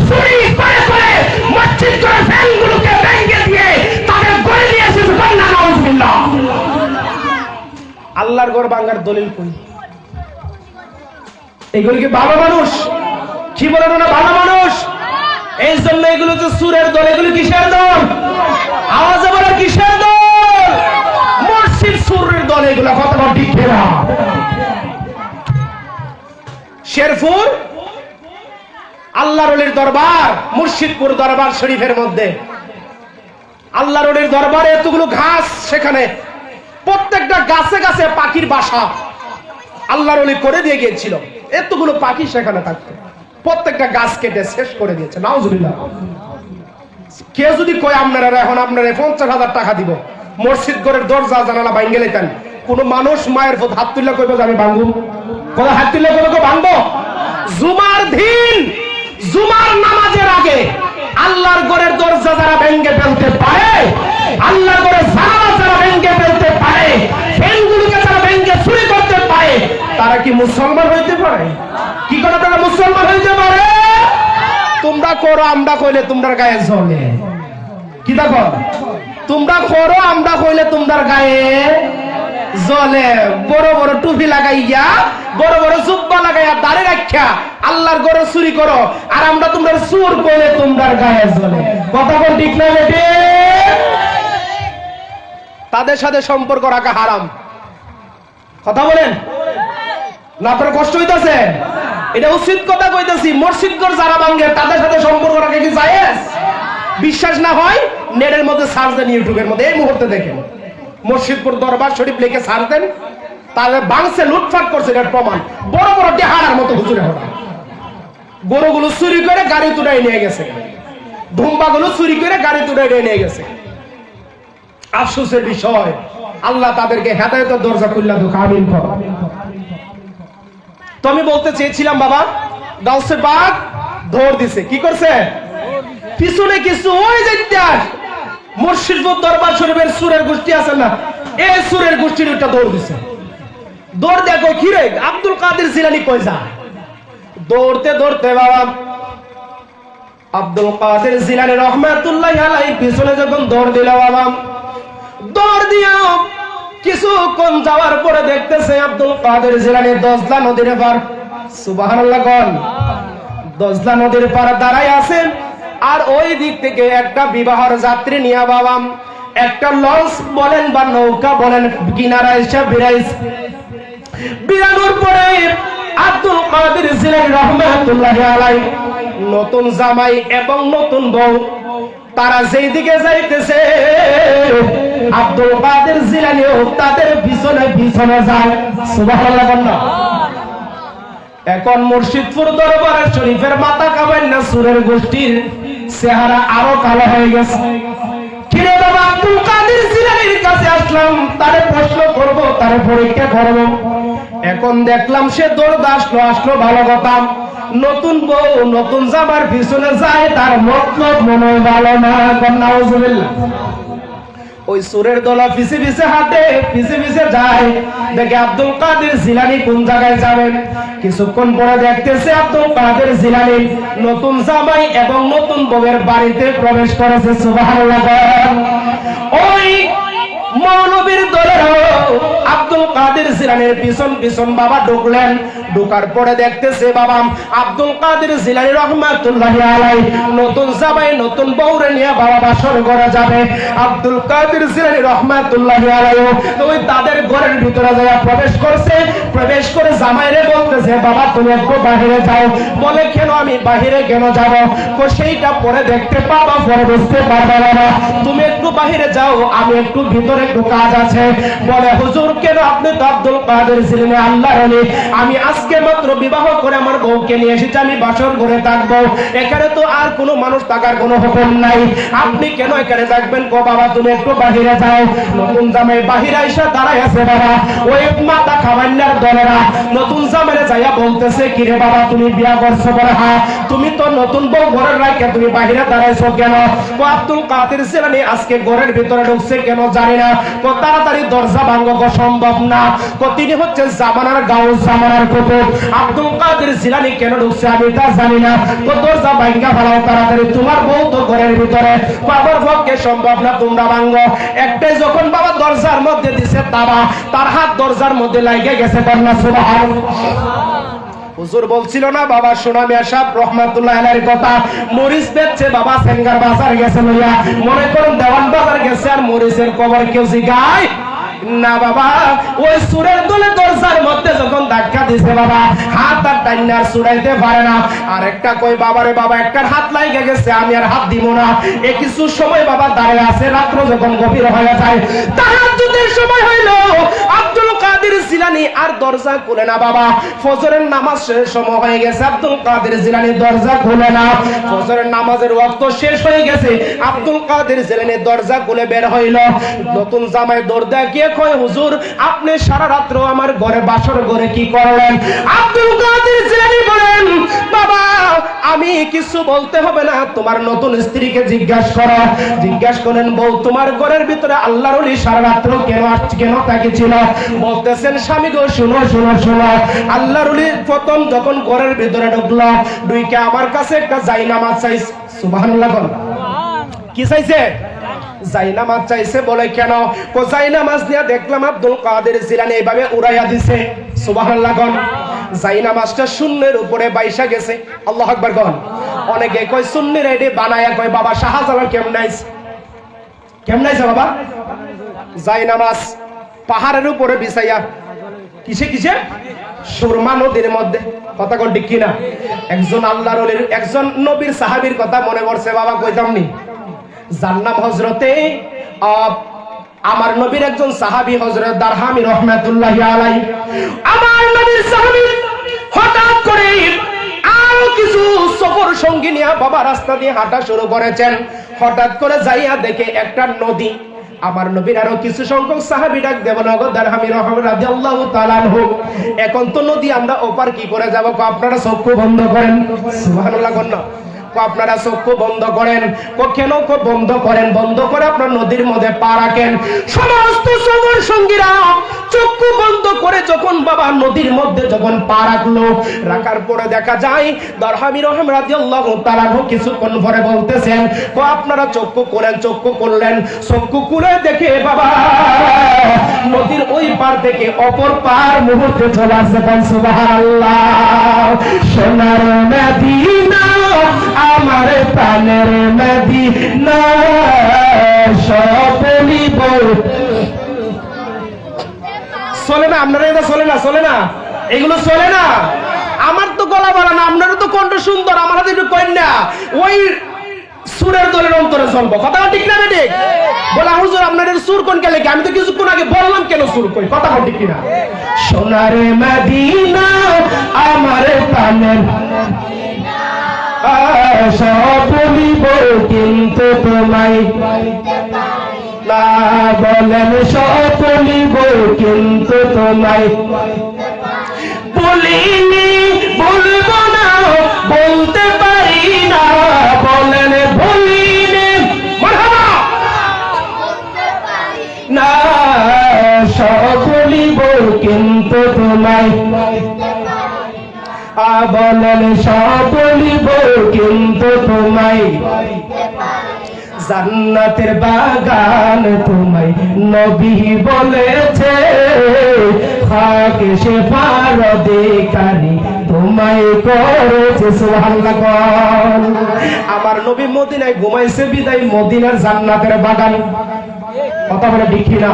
চুরি করে করে মসজিদ করে ফ্যানগুলোকে ভেঙে দিয়ে তাদের গড়ে নিয়ে এসেছে। নাউজুবিল্লাহ। আল্লাহর ঘর ভাঙার দলিল কই? এগুলো কি ভালো মানুষ? কি বলেন না ভালো মানুষ? এই জন্য এগুলো তো সুরের দল। এগুলো কিসের দল? আওয়াজে বলেন কিসের দল? মসজিদ সুরের দল এগুলো, কথা ঠিক না? শেরপুর আল্লাহর ওলির দরবার মুর্শিদপুর দরবার শরীফের মধ্যে আল্লাহর ওলির দরবারে এতগুলো ঘাস, সেখানে প্রত্যেকটা গাছে গাছে পাখির বাসা আল্লাহর ওলি করে দিয়ে গিয়েছিল। এতগুলো পাখি সেখানে থাকতো, প্রত্যেকটা গাছ কেটে শেষ করে দিয়েছে। নাউজুবিল্লাহ। কেউ যদি কয় আপনারা এখন আপনারা 50,000 টাকা দিব মসজিদ ঘরের দরজা জানালা ভাঙে লেতেন, কোন মানুষ মায়ের পথ হাত তুললে কইব যে আমি ভাঙবো? কোন হাত তুললে কইব ভাঙবো? জুমার দিন জুমার নামাজের আগে আল্লাহর ঘরের দরজা যারা ভেঙে ফেলতে পারে, আল্লাহর ঘরের জানালা যারা ভেঙে ফেলতে পারে, ফ্যানগুলোকে যারা ভেঙে চুরি করতে পারে, তারা কি মুসলমান হইতে পারে? কি করে তারা মুসলমান হইতে পারে? তোমরা করো, আমরা কইলে তোমরা গায়ে জ্বলে। কি দেখো, তোমরা করো, আমরা কইলে তোমরা গায়ে জ্বলে। বড় বড় টুপি লাগাইয়া, বড় বড় জুব্বা লাগাইয়া, দাড়ি রাখিয়া আল্লাহর ঘরে চুরি করো, আর আমরা তোমরা চোর কইলে তোমরা গায়ে জ্বলে। কথা কোন ঠিক না বেটে? তাদের সাথে সম্পর্ক রাখা হারাম। কথা বলেন না? আপনার কষ্ট হইতাছে? এটা উচিত কথা কইতাছি। মসজিদ ঘর যারা ভাঙে তাদের সাথে সম্পর্ক রাখা কি জায়েজ? বিশ্বাস না হয় নেটের মধ্যে সার্চ দেন, ইউটিউবের মধ্যে এই মুহূর্তে দেখেন মসজিদপুর দরবার শরীফ লিখে সার্চ দেন, তাহলে বাংসে লুটপাট করছে এর প্রমাণ। বড় বড় ডেহারার মতো হুজুরে হঠাৎ গরুগুলো চুরি করে গাড়ি তুড়াই নিয়ে গেছে, ধুম্বাগুলো চুরি করে গাড়ি তুড়াই নিয়ে গেছে। আফসোসের বিষয়, আল্লাহ তাদেরকে হেদায়েতের দরজা খুলে দাও, আমিন কর। তো আমি বলতে চেয়েছিলাম বাবা, গাউসে পাক দৌড় দিছে। কি করছে? পিছনে কিছু ওই যে মুর্শিদপুর দরবার শরীফের সুরের গোষ্ঠী আছে না, এই সুরের গোষ্ঠীর একটা দৌড় দিছে। দৌড় দেখো কি রে আব্দুল কাদের জিলানী কই যায়? দৌড়তে দৌড়তে বাবা আব্দুল কাদের জিলানী রহমাতুল্লাহি আলাইহি পিছনে যখন দৌড় দিল বাবা, দৌড় দিও কিছুক্ষণ যাওয়ার পরে দেখতেছে আব্দুল কাদের জিলানী দজলা নদীর পার। সুবহানাল্লাহ কোন? দজলা নদীর পার দাঁড়ায় আছেন, আর ওই দিক থেকে একটা বিবাহের যাত্রী নিয়ে বাবা একটা লঞ্চ বলেন বা নৌকা বলেন কিনারা এসে বিরানোর পরে আব্দুল কাদের জিলানী রহমাতুল্লাহি আলাইহি নতুন জামাই এবং নতুন বউ তারা যেই দিকে যাইতেছে আব্দুল কাদের জিলানীও তাদের পিছনে পিছনে যায়। সুবহানাল্লাহ বলনা। এখন মুর্শিদপুর দরবার শরীফের মাথা কামাই না সুরের গোষ্ঠীর চেহারা আরো কালো হয়ে গেছে। কিরে বাবা আব্দুল কাদের জিলানীর কাছে আসলাম, তারে প্রশ্ন করব, তারে পরীক্ষা করব। এখন দেখলাম সে দৌড় আসলো ভালো কথা, নতুন বউ নতুন জামার পিছনে যায়, তার মতলব মনে ভালো না। নাউজুবিল্লাহ। ওই সুরের দলা পিছে পিছে হাতে পিছে পিছে যায়, দেখে আব্দুল কাদের জিলানী কোন জায়গায় যাবেন। কিছুক্ষণ পরে দেখতেছে আব্দুল কাদের জিলানী নতুন জামাই এবং নতুন বউয়ের বাড়িতে প্রবেশ করেছে। সুবহানাল্লাহ। ওই মৌলবীর দলের আব্দুল কাদের জিলানীর পিছন পিছন বাবা ঢুকলেন। ঢোকার পরে দেখতেছে বাবা আব্দুল কাদের জিলানী রহমাতুল্লাহি আলাইহি নতুন জামাই নতুন বউরে নিয়ে বাবা বাসর ঘরে যাবে। আব্দুল কাদের জিলানী রহমাতুল্লাহি আলাইহি ওই তাদের ঘরের ভিতরে যায় প্রবেশ করছে। প্রবেশ করে জামাইরে বলতেছে বাবা তুমি একটু বাইরে যাও। বলে কেন আমি বাইরে কেন যাব? সেইটা পরে দেখতে পাবা, পরে বুঝতে পারবে না, তুমি একটু বাইরে যাও, আমি একটু ভিতরে একটু কাজ আছে। বলে হুজুর কেন? আপনি তো আব্দুল কাদের জিলানী আল্লাহর ওলি, আমি আজকে মাত্র বিবাহ করে আমার বউকে নিয়ে এসেছি, আমি বাসর ঘরে থাকবো, এখানে তো আর কোনো মানুষ থাকার কোনো হুকুম নাই, আপনি কেন এখানে থাকবেন? গো বাবা তুমি একটু বাহিরে যাও। নতুন জামাই বাহিরে এসে দাঁড়ায় আছে বাবা। ওই মাথা খাবান্নার দলেরা নতুন জামাইরে যাইয়া বলতেছে কিরে বাবা তুমি বিয়া করছো? বলে হ্যাঁ। তুমি তো নতুন বউ ঘরের রাখে তুমি বাহিরে দাঁড়াইছো কেন? ও আব্দুল কাদের জিলানী আজকে ঘরের ভিতরে ঢুকছে কেন জানি না। ও তাড়াতাড়ি দরজা ভাঙো, সম্ভব না। ও তিনি হচ্ছে জামানার গাউস, জামানার কুতুব। আব্দুল কাদের জিলানী কেন ঢুকছে আমি তা জানি না। ও দরজা ভাঙা ফেলাও তাড়াতাড়ি, তোমার বউ তো ঘরের ভিতরে, বাবার পক্ষে সম্ভব না, তোমরা ভাঙো। একটাই যখন বাবা দরজার মধ্যে দিছে তাবা, তার হাত দরজার মধ্যে লাগিয়ে গেছে। বন্যা সুবহানাল্লাহ। হুজুর বলছিল না বাবা সোনা মিয়া সাহেব রহমাতুল্লাহ আলাইহির কথা, মরিচ বেচছে বাবা, সেঙ্গার বাজার গেছে লইয়া, মনে করুন দেওয়ান বাজার গেছে আর মরিচের কবর কেউ জিগায় না বাবা। ওই সুরের দলে দরজার মধ্যে যখন ধাক্কা দিছে বাবা, হাত আর টাইনার সুরাইতে পারে না। আর একটা কই বাবারে বাবা একটার হাত লাগিয়ে গেছে, আমি আর হাত দিব না। এই কিছু সময় বাবা দাঁড়িয়ে আছে, রাত্র যখন গভীর হয়ে যায়, তাহাজ্জুদের সময় হইল, আব্দুল কাদের জিলানী আর দরজা খুলে না বাবা। ফজরের নামাজ শেষ সময় হয়ে গেছে, আব্দুল কাদের জিলানী দরজা খুলে না। ফজরের নামাজের ওয়াক্ত শেষ হয়ে গেছে, আব্দুল কাদের জিলানী দরজা খুলে বের হইল। নতুন জামাই দরজা গিয়ে কয় হুজুর আপনি সারা রাত্র আমার ঘরে বাসর ঘরে কি করলেন? আব্দুল কাদের জিলানী বলেন বাবা আমি কিছু বলতে হবে না, তোমার নতুন স্ত্রীকে জিজ্ঞাসা করো। জিজ্ঞাসা করেন বউ তোমার ঘরের ভিতরে আল্লাহর ওলি সারা রাত্র কেন আসছে, কেন থাকিছিল? বলতেছেন স্বামী গো শুনো শুনো শুনো, আল্লাহর ওলি প্রথম যখন ঘরের ভিতরে ঢুকলো, ঢুকে আমার কাছে একটা জায়নামাজ চাইছে। সুবহানাল্লাহ। কি চাইছে? জায়নামাজ চাইছে। বলে কেন? ও জায়নামাজ নিয়ে দেখলাম আব্দুল কাদের জিলানী এইভাবে উড়াইয়া দিছে। সুবহানাল্লাহ। জায়নামাজটা শূন্যের উপরে বাইসা গেছে। আল্লাহু আকবার। অনেকে কয় সুন্নির এডি বানায়া কয় বাবা শাহজালাল কেমনাইছে, কেমনাইছে বাবা? জায়নামাজ পাহাড়ের উপরে বিছাইয়া, কিসে কিসে? সুরমা নদীর মধ্যে। কথা কোন ঠিক কিনা? একজন আল্লাহর ওলির, একজন নবীর সাহাবীর কথা মনে পড়ছে বাবা, কইতাম নি? যার নাম হযরতে আমার নবীর একজন সাহাবী হযরত দারহামি রহমাতুল্লাহি আলাইহি। আমার নবীর সাহাবী হঠাৎ করে আরো কিছু সফর সঙ্গী নিয়ে বাবা রাস্তা দিয়ে হাঁটা শুরু করেছেন। হঠাৎ করে যাইয়া দেখে একটা নদী। আমার নবীর আরো কিছু সংখ্যক সাহাবী ডাক দেবেন, ওগো দারহামি রাদিয়াল্লাহু তাআলা আনহু, এখন তো নদী আমরা ওপার কি করে যাব? আপনারা চক্ষু বন্ধ করেন। সুবহানাল্লাহ। আপনারা চক্ষু বন্ধ করেন। কেন বন্ধ করেন? বন্ধ করে আপনার নদীর মধ্যে পা রাখেন। সমস্ত সফর সঙ্গীরা চক্ষু বন্ধ করে যখন বাবা নদীর মধ্যে যখন পা রাখলো, রাখার পরে দেখা যায় দারহামি রাদিয়াল্লাহু তাআলা কিছুক্ষণ পরে বলতেছেন আপনারা চক্ষু করেন। চক্ষু করলেন, চক্ষু খুলে দেখে বাবা নদীর ওই পার থেকে অপর পার মুহূর্তে চলে আসছে। সুবহানাল্লাহ। সোনার মদিনা আমার প্রাণের মদিনা, সপলিব চলে না? আপনারা এটা চলে না? চলে না? এগুলো চলে না? আমার তো গলা বলা না, আপনারও তো কণ্ঠ সুন্দর, আমার হাতে একটু কন্যা ওই সুরের দলের অন্তরে চলবো। কথা ঠিক না? ঠিক বলা হুজুর আপনাদের সুর কোন গেলে? আমি তো কিছুক্ষণ আগে বললাম কেন সুর কই। কথা ঠিক কিনা? সোনার মদিনা আমার প্রাণের সব বলিব কিন্তু তোমায় না, বলেন সব বলিব কিন্তু তোমায় বলিনি, বলবো না, বলতে পারি না, বলেন বলিনি না, সব বলিব কিন্তু তোমায় বলেন সব বলিব কিন্তু তোমায় জান্নাতের বাগান তোমায় নবী বলেছে, খাকে শেফার অধিকারী তোমায় করেছে। সুবহানাল্লাহ। আমার নবী মদিনায় ঘুমাইছে বিদায় মদিনার জান্নাতের বাগান। কথা বলে ঠিক না?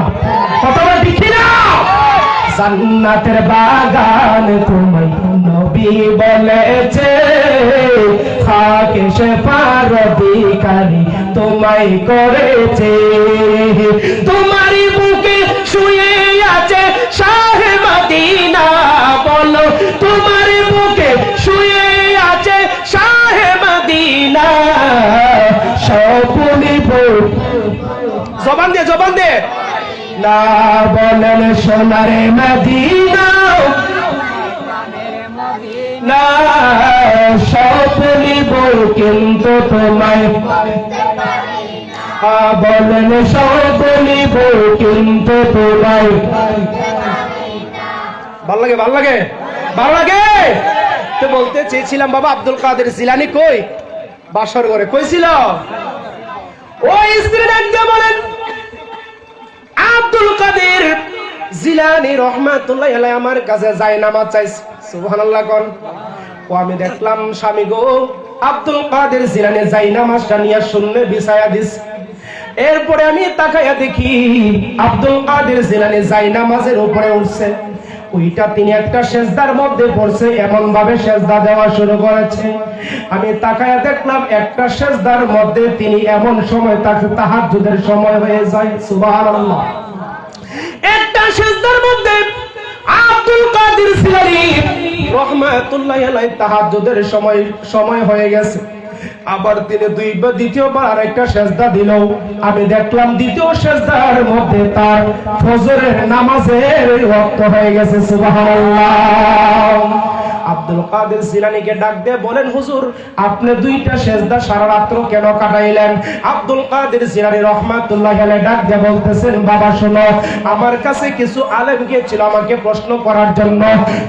কথা বলে ঠিক না? জান্নাতের বাগান তোমায় নবী বলেছে, খাকে শেফার অধিকারী তোমায় করেছে। তোমারই বুকে শুয়ে আছে শাহে মদিনা, বলো তোমার বুকে শুয়ে আছে শাহে মদিনা। সপুনি জবান দে, জবান দে না বলেন সোনারে মদিনা, না সপনিব কিন্তু তোমায় বলেন সপনিব কিন্তু তোমায়। ভাল লাগে, ভাল লাগে, ভাল লাগে। তো বলতে চেয়েছিলাম বাবা আব্দুল কাদের জিলানী কই? বাসর ঘরে। কইছিল ওই স্ত্রী ডাকতে বলেন আব্দুল কাদের জিলানী রহমাতুল্লাহ আলাইহি আমার কাছে যায় নামাজ চাইছে। সুবহানাল্লাহ কোন। ও আমি দেখলাম স্বামী গো আব্দুল কাদের জিলানী যায় নামাজটা নিয়ে শূন্যে বিছায়া দিস। এরপরে আমি তাকায়া দেখি আব্দুল কাদের জিলানী যায় নামাজের উপরে উঠছে। ওইটা তিনি একটা সেজদার মধ্যে পড়ছে, এমন ভাবে সেজদা দেওয়া শুরু করেছে। আমি তাকায়া দেখলাম একটা সেজদার মধ্যে তিনি এমন সময় তাকে তাহাজ্জুদের সময় হয়ে যায়। সুবহানাল্লাহ। একটা সেজদার মধ্যে আব্দুল কাদের জিলানী রহমাতুল্লাহি আলাইহি তাহাজ্জুদের সময় হয়ে গেছে। আবার তিনি দ্বিতীয়বার আরেকটা সেজদা দিল। আমি দেখলাম দ্বিতীয় সেজদার মধ্যে তার ফজরের নামাজের ওয়াক্ত হয়ে গেছে। সুবহানাল্লাহ। আব্দুল কাদের জিলানীকে ডাক দিয়ে বলেন হুজুর আপনি দুইটা সেজদা সারা রাত্র কেন কাটাইলেন? আব্দুল কাদের জিলানী রাহমাতুল্লাহি আলাইহি ডাক দিয়ে বলতেছেন বাবা শোনো, আমার কাছে কিছু আলেম গিয়েছিল আমাকে প্রশ্ন করার জন্য।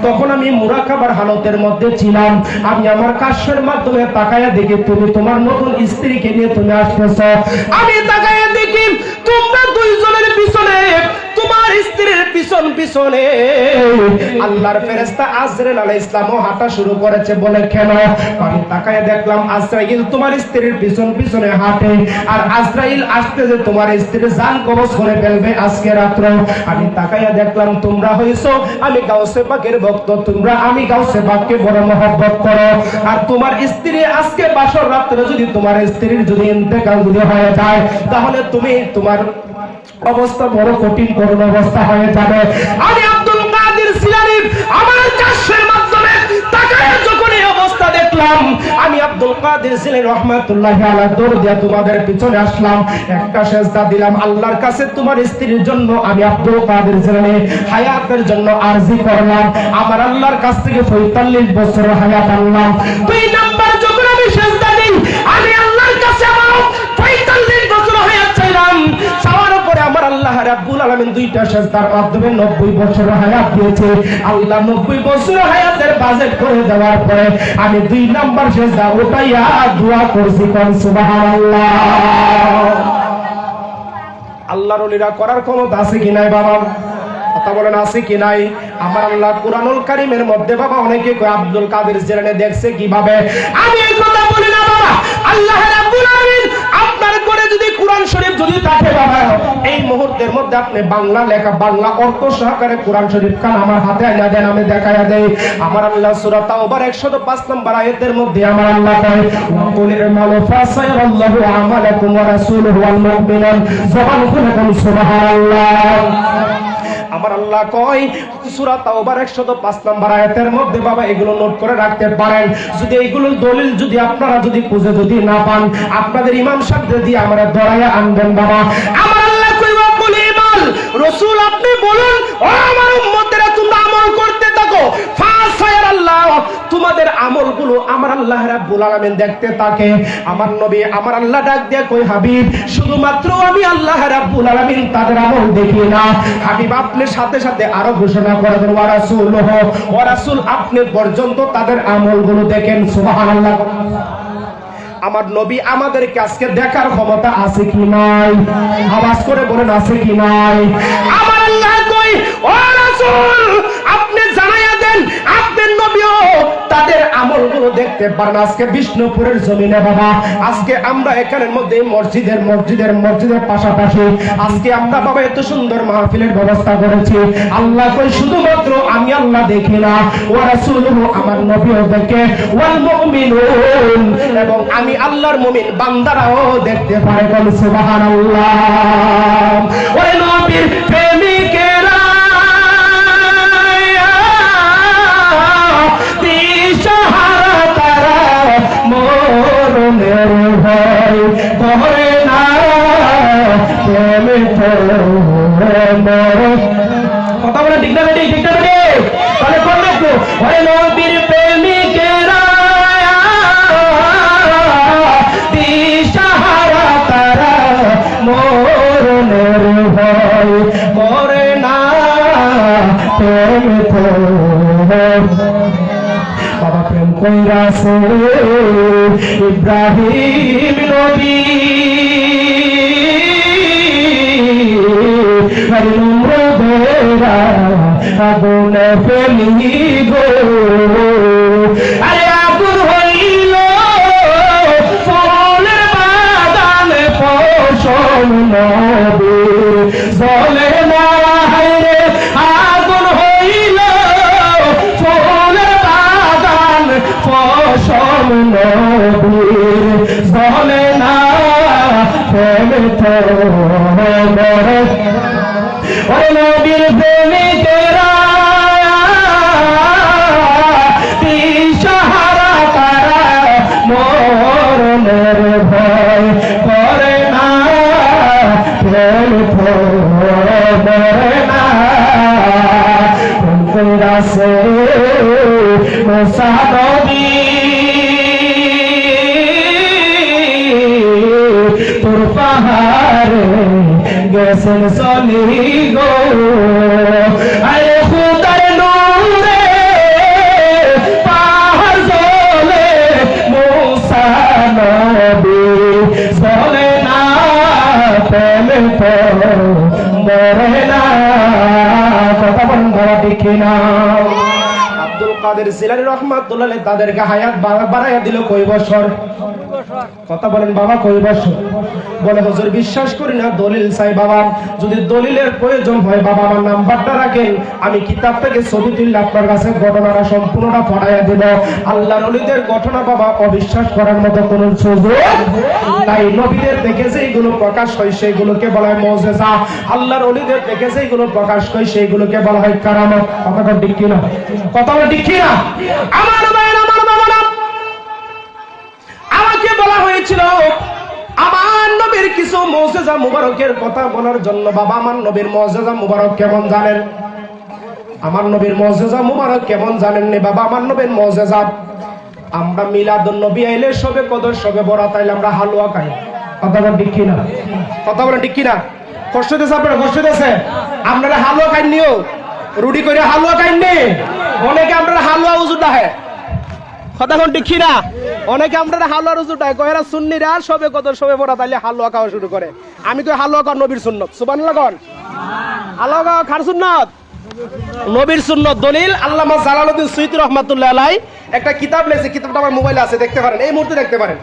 তখন আমি মুরাকাবার হালতের মধ্যে ছিলাম। আমি আমার কাশের মাধ্যমে তাকায়া দেখি তুমি তোমার নতুন স্ত্রীকে নিয়ে তুমি আসতেছো। আমি তাকায়া দেখি তোমরা দুইজনের পিছনে, তোমার স্ত্রীর পিছন পিছনে আল্লাহর ফেরেশতা আজরাইল আলাইহিস সালাম হাঁটা শুরু করেছে। বলে কেন? আমি তাকায় দেখলাম আজরাইল তোমার স্ত্রীর পিছন পিছনে হাঁটে, আর আজরাইল আসতে যে তোমার স্ত্রীর জান কবজ করে ফেলবে আজকে রাত্র। আমি তাকায়া দেখলাম তোমরা হইছো আমি গাউসে পাকের ভক্ত, তোমরা আমি গাউসে পাককে বড় মহব্বত করো, আর তোমার স্ত্রী আজকে বাসর রাত্রে যদি তোমার স্ত্রীর যদি ইন্তেকাল যদি হয়ে যায় তাহলে তুমি তোমার অবস্থা বড় কঠিন করুণ অবস্থা হয়ে যাবে। আমি আব্দুল কাদের জিলানী আমার কাশের মাধ্যমে তাকায় যখন এই অবস্থা দেখলাম, আমি আব্দুল কাদের জিলানী রাহমাতুল্লাহি আলাইহি দৌড় দিয়া তোমাদের পিছনে আসলাম, একটা সেজদা দিলাম আল্লাহর কাছে তোমার স্ত্রীর জন্য। আমি আব্দুল কাদের জিলানী হায়াতের জন্য আরজি করলাম, আমার আল্লাহর কাছ থেকে ৪৫ বছর হায়াত আনলাম। ২ নাম্বার যখন আমি সেজদা দিই আমি আল্লাহর কাছে আমার ৪৫ বছর হায়াত চাইলাম। চাওয়ার পরে আমার আল্লাহ রাব্বুল আলামিন দুইটা সেজদার মাধ্যমে ৯০ বছর হায়াত দিয়েছে। আল্লাহ ৯০ বছর হায়াতের বাজেট করে দেওয়ার পরে আমি ২ নাম্বার সেজদা উঠাইয়া দোয়া করছি কোন সুবহানাল্লাহ। আল্লাহর ওলিরা করার ক্ষমতা আছে কি নাই বাবা? কথা বলেন আছে কি নাই? আমার আল্লাহ কুরআনুল কারীমের মধ্যে বাবা অনেকে কয় আব্দুল কাদের জিলানী দেখছে কিভাবে। আমি এই কথা বলি না বাবা, আল্লাহ রাব্বুল আলামিন আপনার করে যদি কোরআন শরীফ যদি থাকে বাবা এই মুহূর্তের মধ্যে আপনি বাংলা লেখা বাংলা অর্থ সহকারে কোরআন শরীফ খান আমার হাতে আইনা দেন, আমি দেখায়া দেই। আমার আল্লাহ সূরা তাওবার ১০৫ নম্বর আয়াতের মধ্যে আমার আল্লাহ কয় কুলিল মালু ফাসায়াল্লাহু আমালাকুম ওয়া রাসূলুহু ওয়াল মুমিনুন। জবান খুলে কোন সুবহানাল্লাহ। আমার আল্লাহ কয় সূরা তাওবার ১০৫ নম্বর আয়াতের মধ্যে বাবা এগুলো নোট করে রাখতে পারেন। যদি এইগুলো দলিল যদি আপনারা যদি খুঁজে যদি না পান আপনাদের ইমাম সাহেব দিয়ে আমরা ধরায়া আনবেন বাবা। আমার আল্লাহ কই বল ইমাম রাসূল আপনি বলুন ও আমার উম্মতেরা তোমরা আমল করতে থাকো, ফাসায়াল্লাহ তোমাদের আমলগুলো আমার আল্লাহ রাব্বুল আলামিন দেখতে থাকে। আমার নবী আমার আল্লাহ ডাক দিয়ে কই হাবিব শুধুমাত্র আমি আল্লাহ রাব্বুল আলামিন তাদের আমল দেখি না, হাবিব আপনি সাথে সাথে আরো ঘোষণা করে দেন ওয়া রাসূলুহু ওয়া রাসূল আপনি পর্যন্ত তাদের আমলগুলো দেখেন। সুবহানাল্লাহ। আমার নবী আমাদেরকে আজকে দেখার ক্ষমতা আছে কি নাই? আওয়াজ করে বলেন আছে কি নাই? আমার আল্লাহ কই, ও রাসূল আপনি জানাইয়া দেন আপনার নবীও তাদের আমলগুলো দেখতে পারেন। আজকে বিষ্ণুপুরের জমিনে বাবা, আজকে আমরা এখানের মধ্যে মসজিদের পাশাপাশি আজকে আমরা বাবা এত সুন্দর মাহফিলের ব্যবস্থা করেছি। আল্লাহ কই শুধুমাত্র আমি আল্লাহ দেখি না, ওয়া রাসূলুহু আমার নবীও দেখে, ওয়াল মুমিনুন এবং আমি আল্লাহর মুমিন বান্দারাও দেখতে পারে। বল সুবহানাল্লাহ। ওই নবীর প্রেমিকেরা দিশাহারা তারা মরণের ভয় করে না, প্রেমে তো মরণ। কথা বলে ঠিক না বেটি? ঠিক না বেটি? তাহলে কোন দেখো ওই নবীর প্রেমিকেরা দিশাহারা তারা মরণের ভয় করে না, প্রেমে তো বাবা প্রেম কইরাছে ইব্রাহিম নবী আগুনে ফেলি গো, আরে আগুন হইল ফলের বাগান ফসল নবী জলে না রে, আগুন হইল ফলের বাগান ফসল নবীর জলে না, প্রেমে তো মরে। ওই নবীর প্রেমিকেরা দিশাহারা তারা মরণের ভয় করে না, প্রেম তো মরে না। রাসে মুসা নবী তোর পাহাড়ে গেছেন চলি গো, আরে খুদার নূরে পাহাড় জ্বলে মুসা নবী জ্বলে না, প্রেমে তো মরে না। কথা বন্ধ ঠিক না? আব্দুল কাদের জিলানী রাহমাতুল্লাহ আলাইহি তাদেরকে হায়াত বাড়াইয়া দিল কয় বছর? কথা বলেন বাবা, কয় বছর? বলে হুজুর বিশ্বাস করি না, দলিল চাই বাবা। যদি দলিলের প্রয়োজন হয় বাবা আমার নাম্বারটা রাখেন, আমি কিতাব থেকে ছবি তুললে আপনার কাছে ঘটনাটা সম্পূর্ণটা পড়াইয়া দিব। আল্লাহর ওলিদের ঘটনা বাবা অবিশ্বাস করার মতো কোনো সুযোগ নাই। নবীদের থেকে যেগুলো প্রকাশ হয় সেগুলোকে বলা হয় মুজিজা, আল্লাহর ওলিদের থেকে যেগুলো প্রকাশ হয় সেগুলোকে বলা হয় কারামত। কথাটা ঠিক কিনা? কথা ঠিক কিনা? আমার ভাই আমার বাবা, আমাকে বলা হয়েছিল আমার নবীর কিছু মুজিজা মুবারকের কথা বলার জন্য। বাবা আমার নবীর মুজিজা মুবারক কেমন জানেন? আমার নবীর মুজিজা মুবারক কেমন জানেন নি বাবা? আমার নবীর মুজিজা, আমরা মিলাদুন নবী আইলে সবে কদর সবে বরাত আইলে আমরা হালুয়া খাই। কথা বলেন ঠিক কিনা? কথা বলেন ঠিক কিনা? কষ্ট দিয়েছে আপনারা? কষ্ট দিয়েছে? আপনারা হালুয়া খাইন নিও, রুটি করে হালুয়া খাইন নি? অনেকে আপনারা হালুয়া উজুটা হয়। কথা কোন ঠিক না? অনেকে আমরা হালুয়া রুজুটায় কয়রা সুন্নিরা সবে কদর সবে বড় তাইলে হালুয়া খাওয়া শুরু করে। আমি তো হালুয়া খাওয়া নবীর সুন্নত। সুবহানাল্লাহ কোন? হালুয়া খাওয়া কার সুন্নত? নবীর সুন্নত। দলিল আল্লামা জালালউদ্দিন সুয়ুতী রাহমাতুল্লাহ আলাইহি একটা কিতাব লিখেছে, কিতাবটা আমার মোবাইলে আছে, দেখতে পারেন, এই মুহূর্তে দেখতে পারেন।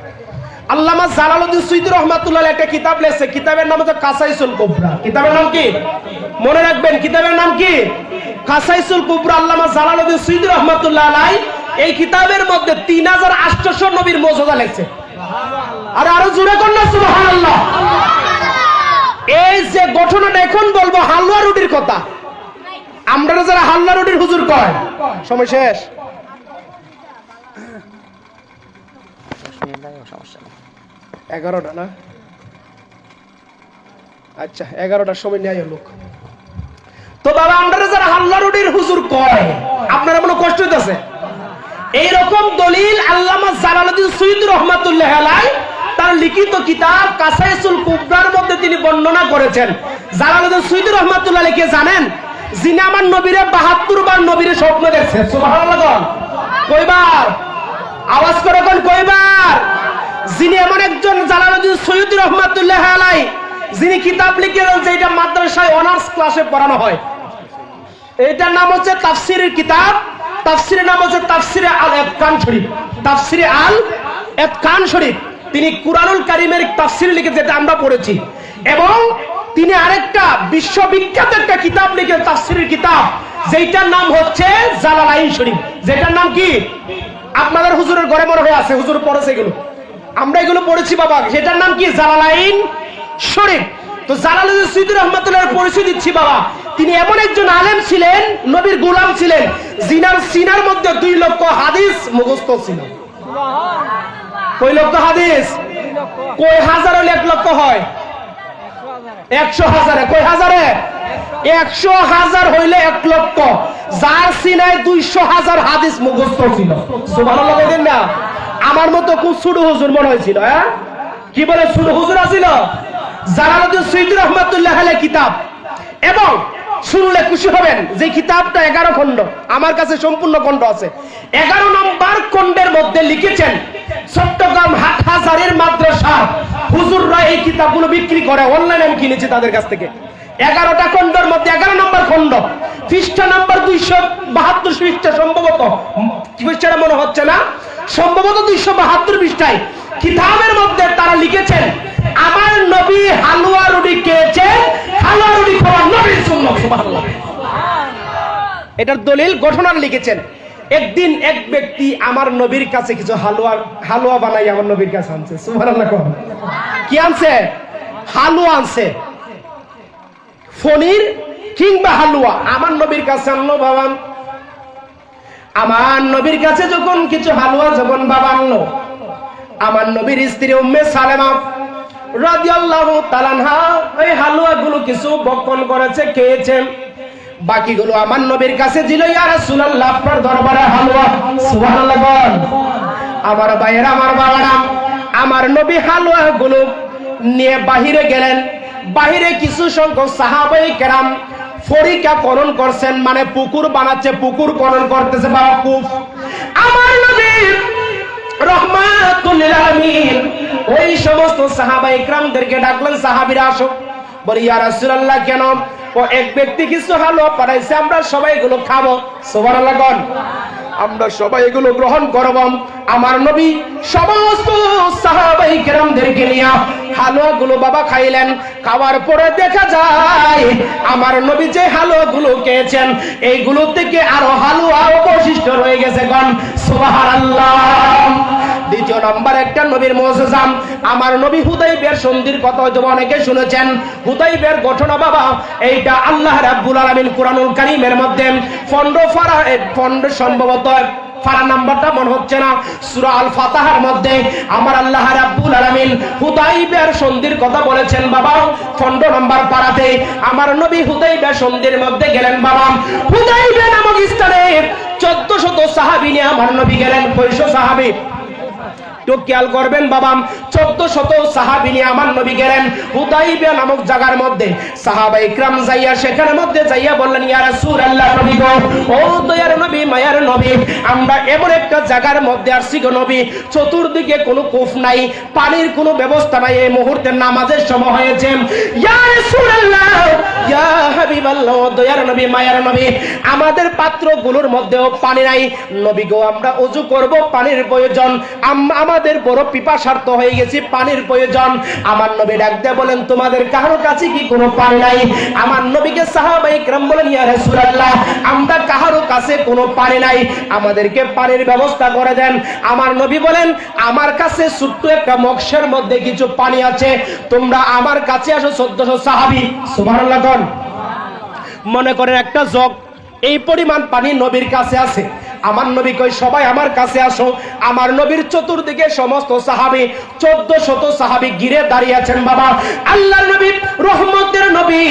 আল্লামা জালালউদ্দিন সুয়ুতী রাহমাতুল্লাহ আলাইহি একটা কিতাব লিখেছে, কিতাবের নাম হচ্ছে কাসাইসুল কুবরা। কিতাবের নাম কি? মনে রাখবেন, কিতাবের নাম কি? কাসাইসুল কুবরা। আল্লামা জালালউদ্দিন সুয়ুতী রাহমাতুল্লাহ আলাইহি এই কিতাবের মধ্যে 3800 নবীর মুজিজা লিখছে। আর আরো জোরে কোন না সুবহানাল্লাহ। এই যে ঘটনাটা এখন বলবো হালুয়া রুটির কথা, আমরা যারা হালুয়া রুটির হুজুর কয়, সময় শেষ। সমস্যা 11টা না? আচ্ছা 11টার সময় নিয়ে লোক তো বাবা, আমরা যারা হালুয়া রুটির হুজুর কয়, আপনারা মনে কষ্ট হইতেছে? এইরকম দলিল আল্লামা জালালউদ্দিন সুয়ুতী রাহমাতুল্লাহ আলাইহি তার লিখিত কিতাব কাসাইসুল কুবরার মধ্যে তিনি বর্ণনা করেছেন। জালালউদ্দিন সুয়ুতী রাহমাতুল্লাহ আলাইহি কে জানেন? যিনি আমার নবীরে 72 বার নবীরে স্বপ্ন দেখছে। সুবহানাল্লাহ। কয়বার? আওয়াজ করে কোন কয়বার? যিনি এমন একজন জালালউদ্দিন সৈয়দী রহমাতুল্লাহ আলাইহি, যিনি কিতাব লিখেছেন যেটা মাদ্রাসায় অনার্স ক্লাসে পড়ানো হয়। এটার নাম হচ্ছে তাফসিরের কিতাব, তাফসিরের নাম হচ্ছে তাফসিরে আল ইতকান শরীফ, তাফসিরে আল ইতকান শরীফ। তিনি কুরআনুল কারীমের তাফসির লিখেছেন, যেটা আমরা পড়েছি। এবং তিনি আরেকটা বিশ্ববিখ্যাত একটা কিতাব লিখেছেন, তাফসিরের কিতাব, যেটার নাম হচ্ছে জালালাইন শরীফ। যেটার নাম কি? আপনাদের হুজুরের ঘরে মনে হয়ে আছে, হুজুর পড়েছে এগুলো, আমরা এগুলো পড়েছি বাবা। সেটার নাম কি? জালালাইন শরীফ। তো জালালউদ্দিন সৈয়দী রহমাতুল্লাহর পরিচয় দিচ্ছি বাবা। তিনি এমন একজন আলেম ছিলেন, নবীর গোলাম ছিলেন, জিনার সিনার মধ্যে 2 লক্ষ হাদিস মুখস্থ ছিল। কয় লক্ষ হাদিস? কয় হাজার হলে 1 লক্ষ হয়? 100,000। কয় হাজারে? 100,000 হইলে 1 লক্ষ। যার সিনায় 200,000 হাদিস মুখস্থ ছিল। সুবহানাল্লাহ বলেন না? আমার মতো খুব ছোট হুজুর মনে হয়েছিল। হ্যাঁ, কি বলে ছোট হুজুর আছিল? জালালউদ্দিন সৈয়দী রহমাতুল্লাহ আলাইহি কিতাব। এবং শুনলে খুশি হবেন যে কিতাবটা 11 খণ্ড, আমার কাছে সম্পূর্ণ খণ্ড আছে। 11 নম্বর খণ্ডের মধ্যে লিখেছেন চট্টগ্রাম হাটহাজারীর মাদ্রাসা হুজুররা এই কিতাবগুলো বিক্রি করে, অনলাইনে আমি কিনেছি তাদের কাছ থেকে। 11টা খণ্ডের মধ্যে 11 নম্বর খণ্ড, পৃষ্ঠা নাম্বার 272 পৃষ্ঠা, সম্ভবত পৃষ্ঠাটা মনে হচ্ছে না, সম্ভবত 272 পৃষ্ঠায় কিতাবের মধ্যে তারা লিখেছেন, আমার নবী হালুয়া রুটি খেয়েছেন, হালুয়া রুটি খাওয়া নবীর সুন্নাত। সুবহানাল্লাহ। এটার দলিল ঘটনার লিখেছেন। একদিন এক ব্যক্তি আমার নবীর কাছে কিছু হালুয়া বানাই আমার নবীর কাছে আনছে। সুবহানাল্লাহ। কি আনছে? হালুয়া আনছে, পনির কিংবা হালুয়া আমার নবীর কাছে আনলো। বাবা, আমার নবীর কাছে যখন কিছু হালুয়া যখন বাবা আনলো, আমার নবীর স্ত্রী উম্মে সালেমা রাদিয়াল্লাহু তাআলা আনহা এই হালুয়াগুলো কিছু ভক্ষণ করেছে, খেয়েছেন। বাকিগুলো আমার নবীর কাছে দিল। ইয়া রাসূলুল্লাহ, আপনার দরবারে হালুয়া। সুবহানাল্লাহ। আমার ভাইয়েরা, আমার বাবারা, আমার নবী হালুয়াগুলো নিয়ে বাহিরে গেলেন। বাহিরে কিছু সংখ্যক সাহাবায়ে কেরাম ফরিকা খনন করছেন, মানে পুকুর বানাচ্ছে, পুকুর খনন করতেছে বাবা, কূপ। আমার নবী রহমাতুল লিল আলামিন ওই সমস্ত সাহাবায়ে কেরামদেরকে ডাকলেন, সাহাবীরা আসো। বলি, ইয়া রাসূলুল্লাহ, কেন? ও এক ব্যক্তি কিছু হালুয়া পাঠাইছে, আমরা সবাই এগুলো খাবো। সুবহানাল্লাহ। আমরা সবাই এগুলো গ্রহণ করব। আমার নবী সমস্ত সাহাবায়ে কেরামদেরকে নিয়ে হালুয়াগুলো বাবা খাইলেন। খাওয়ার পরে দেখা যায় আমার নবী যে হালুয়াগুলো খেয়েছেন এইগুলো থেকে আরো হালুয়া অবশিষ্ট রয়ে গেছে। গণ সুবহানাল্লাহ। দ্বিতীয় নম্বর একটা নবীর মুজিজা, আমার নবী হুদাইবিয়ার সন্ধির কথা হয়তো অনেকে শুনেছেন। হুদাইবিয়ার ঘটনা বাবা, এইটা আল্লাহ রাব্বুল আলামিন কুরআনুল কারীমের মধ্যে 15 সম্ভবত পারা নাম্বারটা মনে হচ্ছে না, সূরা আল ফাতিহার মধ্যে আমার আল্লাহ রাব্বুল আলামিন হুদাইবিয়ার সন্ধির কথা বলেছেন বাবা। 15 নম্বর পারাতে আমার নবী হুদাইবিয়ার সন্ধির মধ্যে গেলেন বাবা। হুদাইবিয়া নামক স্থানে 1400 সাহাবী নিয়ে আমার নবী গেলেন। 500 সাহাবী, তো খেয়াল করবেন বাবা, 1400 সাহাবী নিয়ে আমার নবী গেলেন হুদাইবিয়া নামক জায়গার মধ্যে। সাহাবায়ে কিরাম যাইয়া সেখানে মধ্যে যাইয়া বললেন, ইয়া রাসূলুল্লাহ, নবী গো, ও দয়ার নবী, মায়ার নবী, আমরা এমন একটা জায়গার মধ্যে আসছি গো নবী, চতুর্দিকে কোনো কূপ নাই, পানির কোনো ব্যবস্থা নাই, এই মুহূর্তে নামাজের সময় হয়েছে। ইয়া রাসূলুল্লাহ, ইয়া হাবিবাল্লাহ, দয়ার নবী, মায়ার নবী, আমাদের পাত্রগুলোর মধ্যেও পানি নাই। নবী গো, আমরা ওযু করব, পানির প্রয়োজন, আমাদের বড় পিপাসার্ত হয়ে গেছি, পানির প্রয়োজন। আমার নবী ডাক দিয়ে বলেন, তোমাদের কারো কাছে কি কোনো পানি নাই? আমার নবীকে সাহাবায়ে কিরাম বলেন, ইয়া রাসূলুল্লাহ, আমরা কারো কাছে কোনো পানি নাই, আমাদেরকে পানির ব্যবস্থা করে দেন। আমার নবী বলেন, আমার কাছে ছোট্ট একটা মগসের মধ্যে কিছু পানি আছে, তোমরা আমার কাছে আসো। 1400 সাহাবী, সুবহানাল্লাহ। মনে করেন একটা জগ, এই পরিমাণ পানি নবীর কাছে আছে। আমার নবী কই, সবাই আমার কাছে আসো। আমার নবীর চতুর্দিকে সমস্ত সাহাবী 1400 সাহাবী ঘিরে দাঁড়িয়ে আছেন বাবা। আল্লাহর নবী, রহমতের নবী,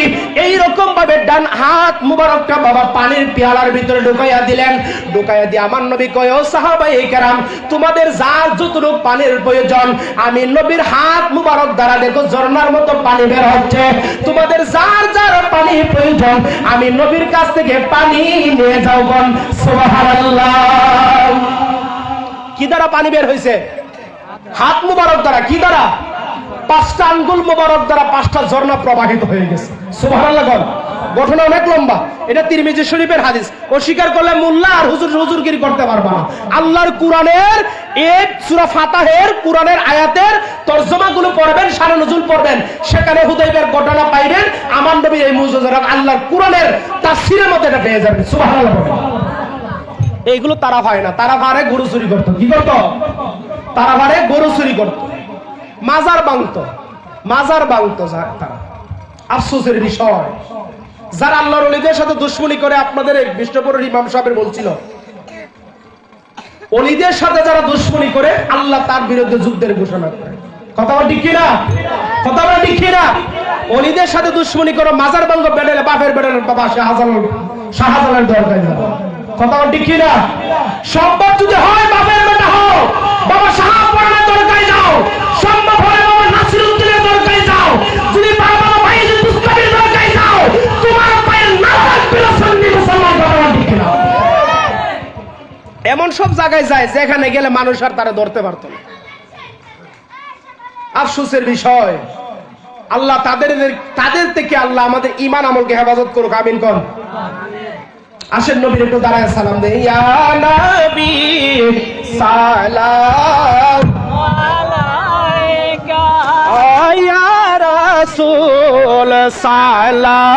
এই রকম ভাবে ডান হাত মুবারকটা বাবা পানির পেয়ালার ভিতরে ঢুকাইয়া দিলেন। ঢুকাইয়া দিয়ে আমার নবী কয়, ও সাহাবায়ে কেরাম, তোমাদের যার যতটুকু পানির প্রয়োজন, আমি নবীর হাত মুবারক দ্বারা দেখো ঝর্ণার মতো পানি বের হচ্ছে। তোমাদের যার যার পানি প্রয়োজন, আমি নবীর কাছ থেকে পানি নিয়ে যাও। সুবহানাল্লাহ। কি দ্বারা পানি বের হয়েছে? হাত মুবারক দ্বারা, কি দ্বারা? 5টা আঙ্গুল মুবারক দ্বারা 5টা ঝর্ণা প্রবাহিত হয়ে গেছে। সুবহানাল্লাহ। ঘটনা অনেক লম্বা, এটা তিরমিজি শরীফের হাদিস। অস্বীকার করলে মোল্লা আর হুজুরগিরি করতে পারবা না। আল্লাহর কোরআনের এই সূরা ফাতিহার কোরআনের আয়াতের তরজমাগুলো পড়বেন, শানে নুজুল পড়বেন, সেখানে হুদাইবিয়ার ঘটনা পাইবেন। আমার নবী এই মুজিজা আল্লাহর কোরআনের তাফসীরের মধ্যে এটা পেয়ে যাবেন। সুবহানাল্লাহ। এইগুলো তারা পায় না, তারা পারে গরু চুরি করতো। কি করতো? তারা পারে গরু চুরি করতো, মাজার ভাঙতো তারা। আফসোসের বিষয়, যারা আল্লাহর ওলিদের সাথে দুশমনি করে, আপনাদের এই বিষ্ণুপুরের ইমাম সাহেবের বলছিল, ওলিদের সাথে যারা দুশমনি করে আল্লাহ তার বিরুদ্ধে যুদ্ধের ঘোষণা করে। কথা বল ঠিক কিনা? কথা বল ঠিক কিনা? ওলিদের সাথে দুশমনি করো, মাজার ভাঙো, বেডেলে বাপের বেডেলে বাবা শাহজালালের দরকার না। কথা বল ঠিক কিনা? সম্ভব যদি হয় বাপের বেটা হও, বাবা শাহজালালের দরকার যাও। সম্ভব হয় বাবা নাসিরউদ্দিনের দরকার যাও। যদি বাবা ভাইজিদ মুস্তাফির দরকার যাও, তোমার পায়ের না লাগবে না সন্নি মুসলমান। কথা বল ঠিক কিনা? এমন সব জায়গায় যায় যেখানে গেলে মানুষ আর তারা ধরতে পারত না। আফসোসের বিষয়, আল্লাহ তাদের থেকে আল্লাহ আমাদের ঈমান আমলকে হেফাজত করুক। আমিন কোন? আসেন নবীর একটু দাঁড়ায় সালাম দেই। ইয়া নবী সালাম আলাইকা, ইয়া রাসূল সালাম।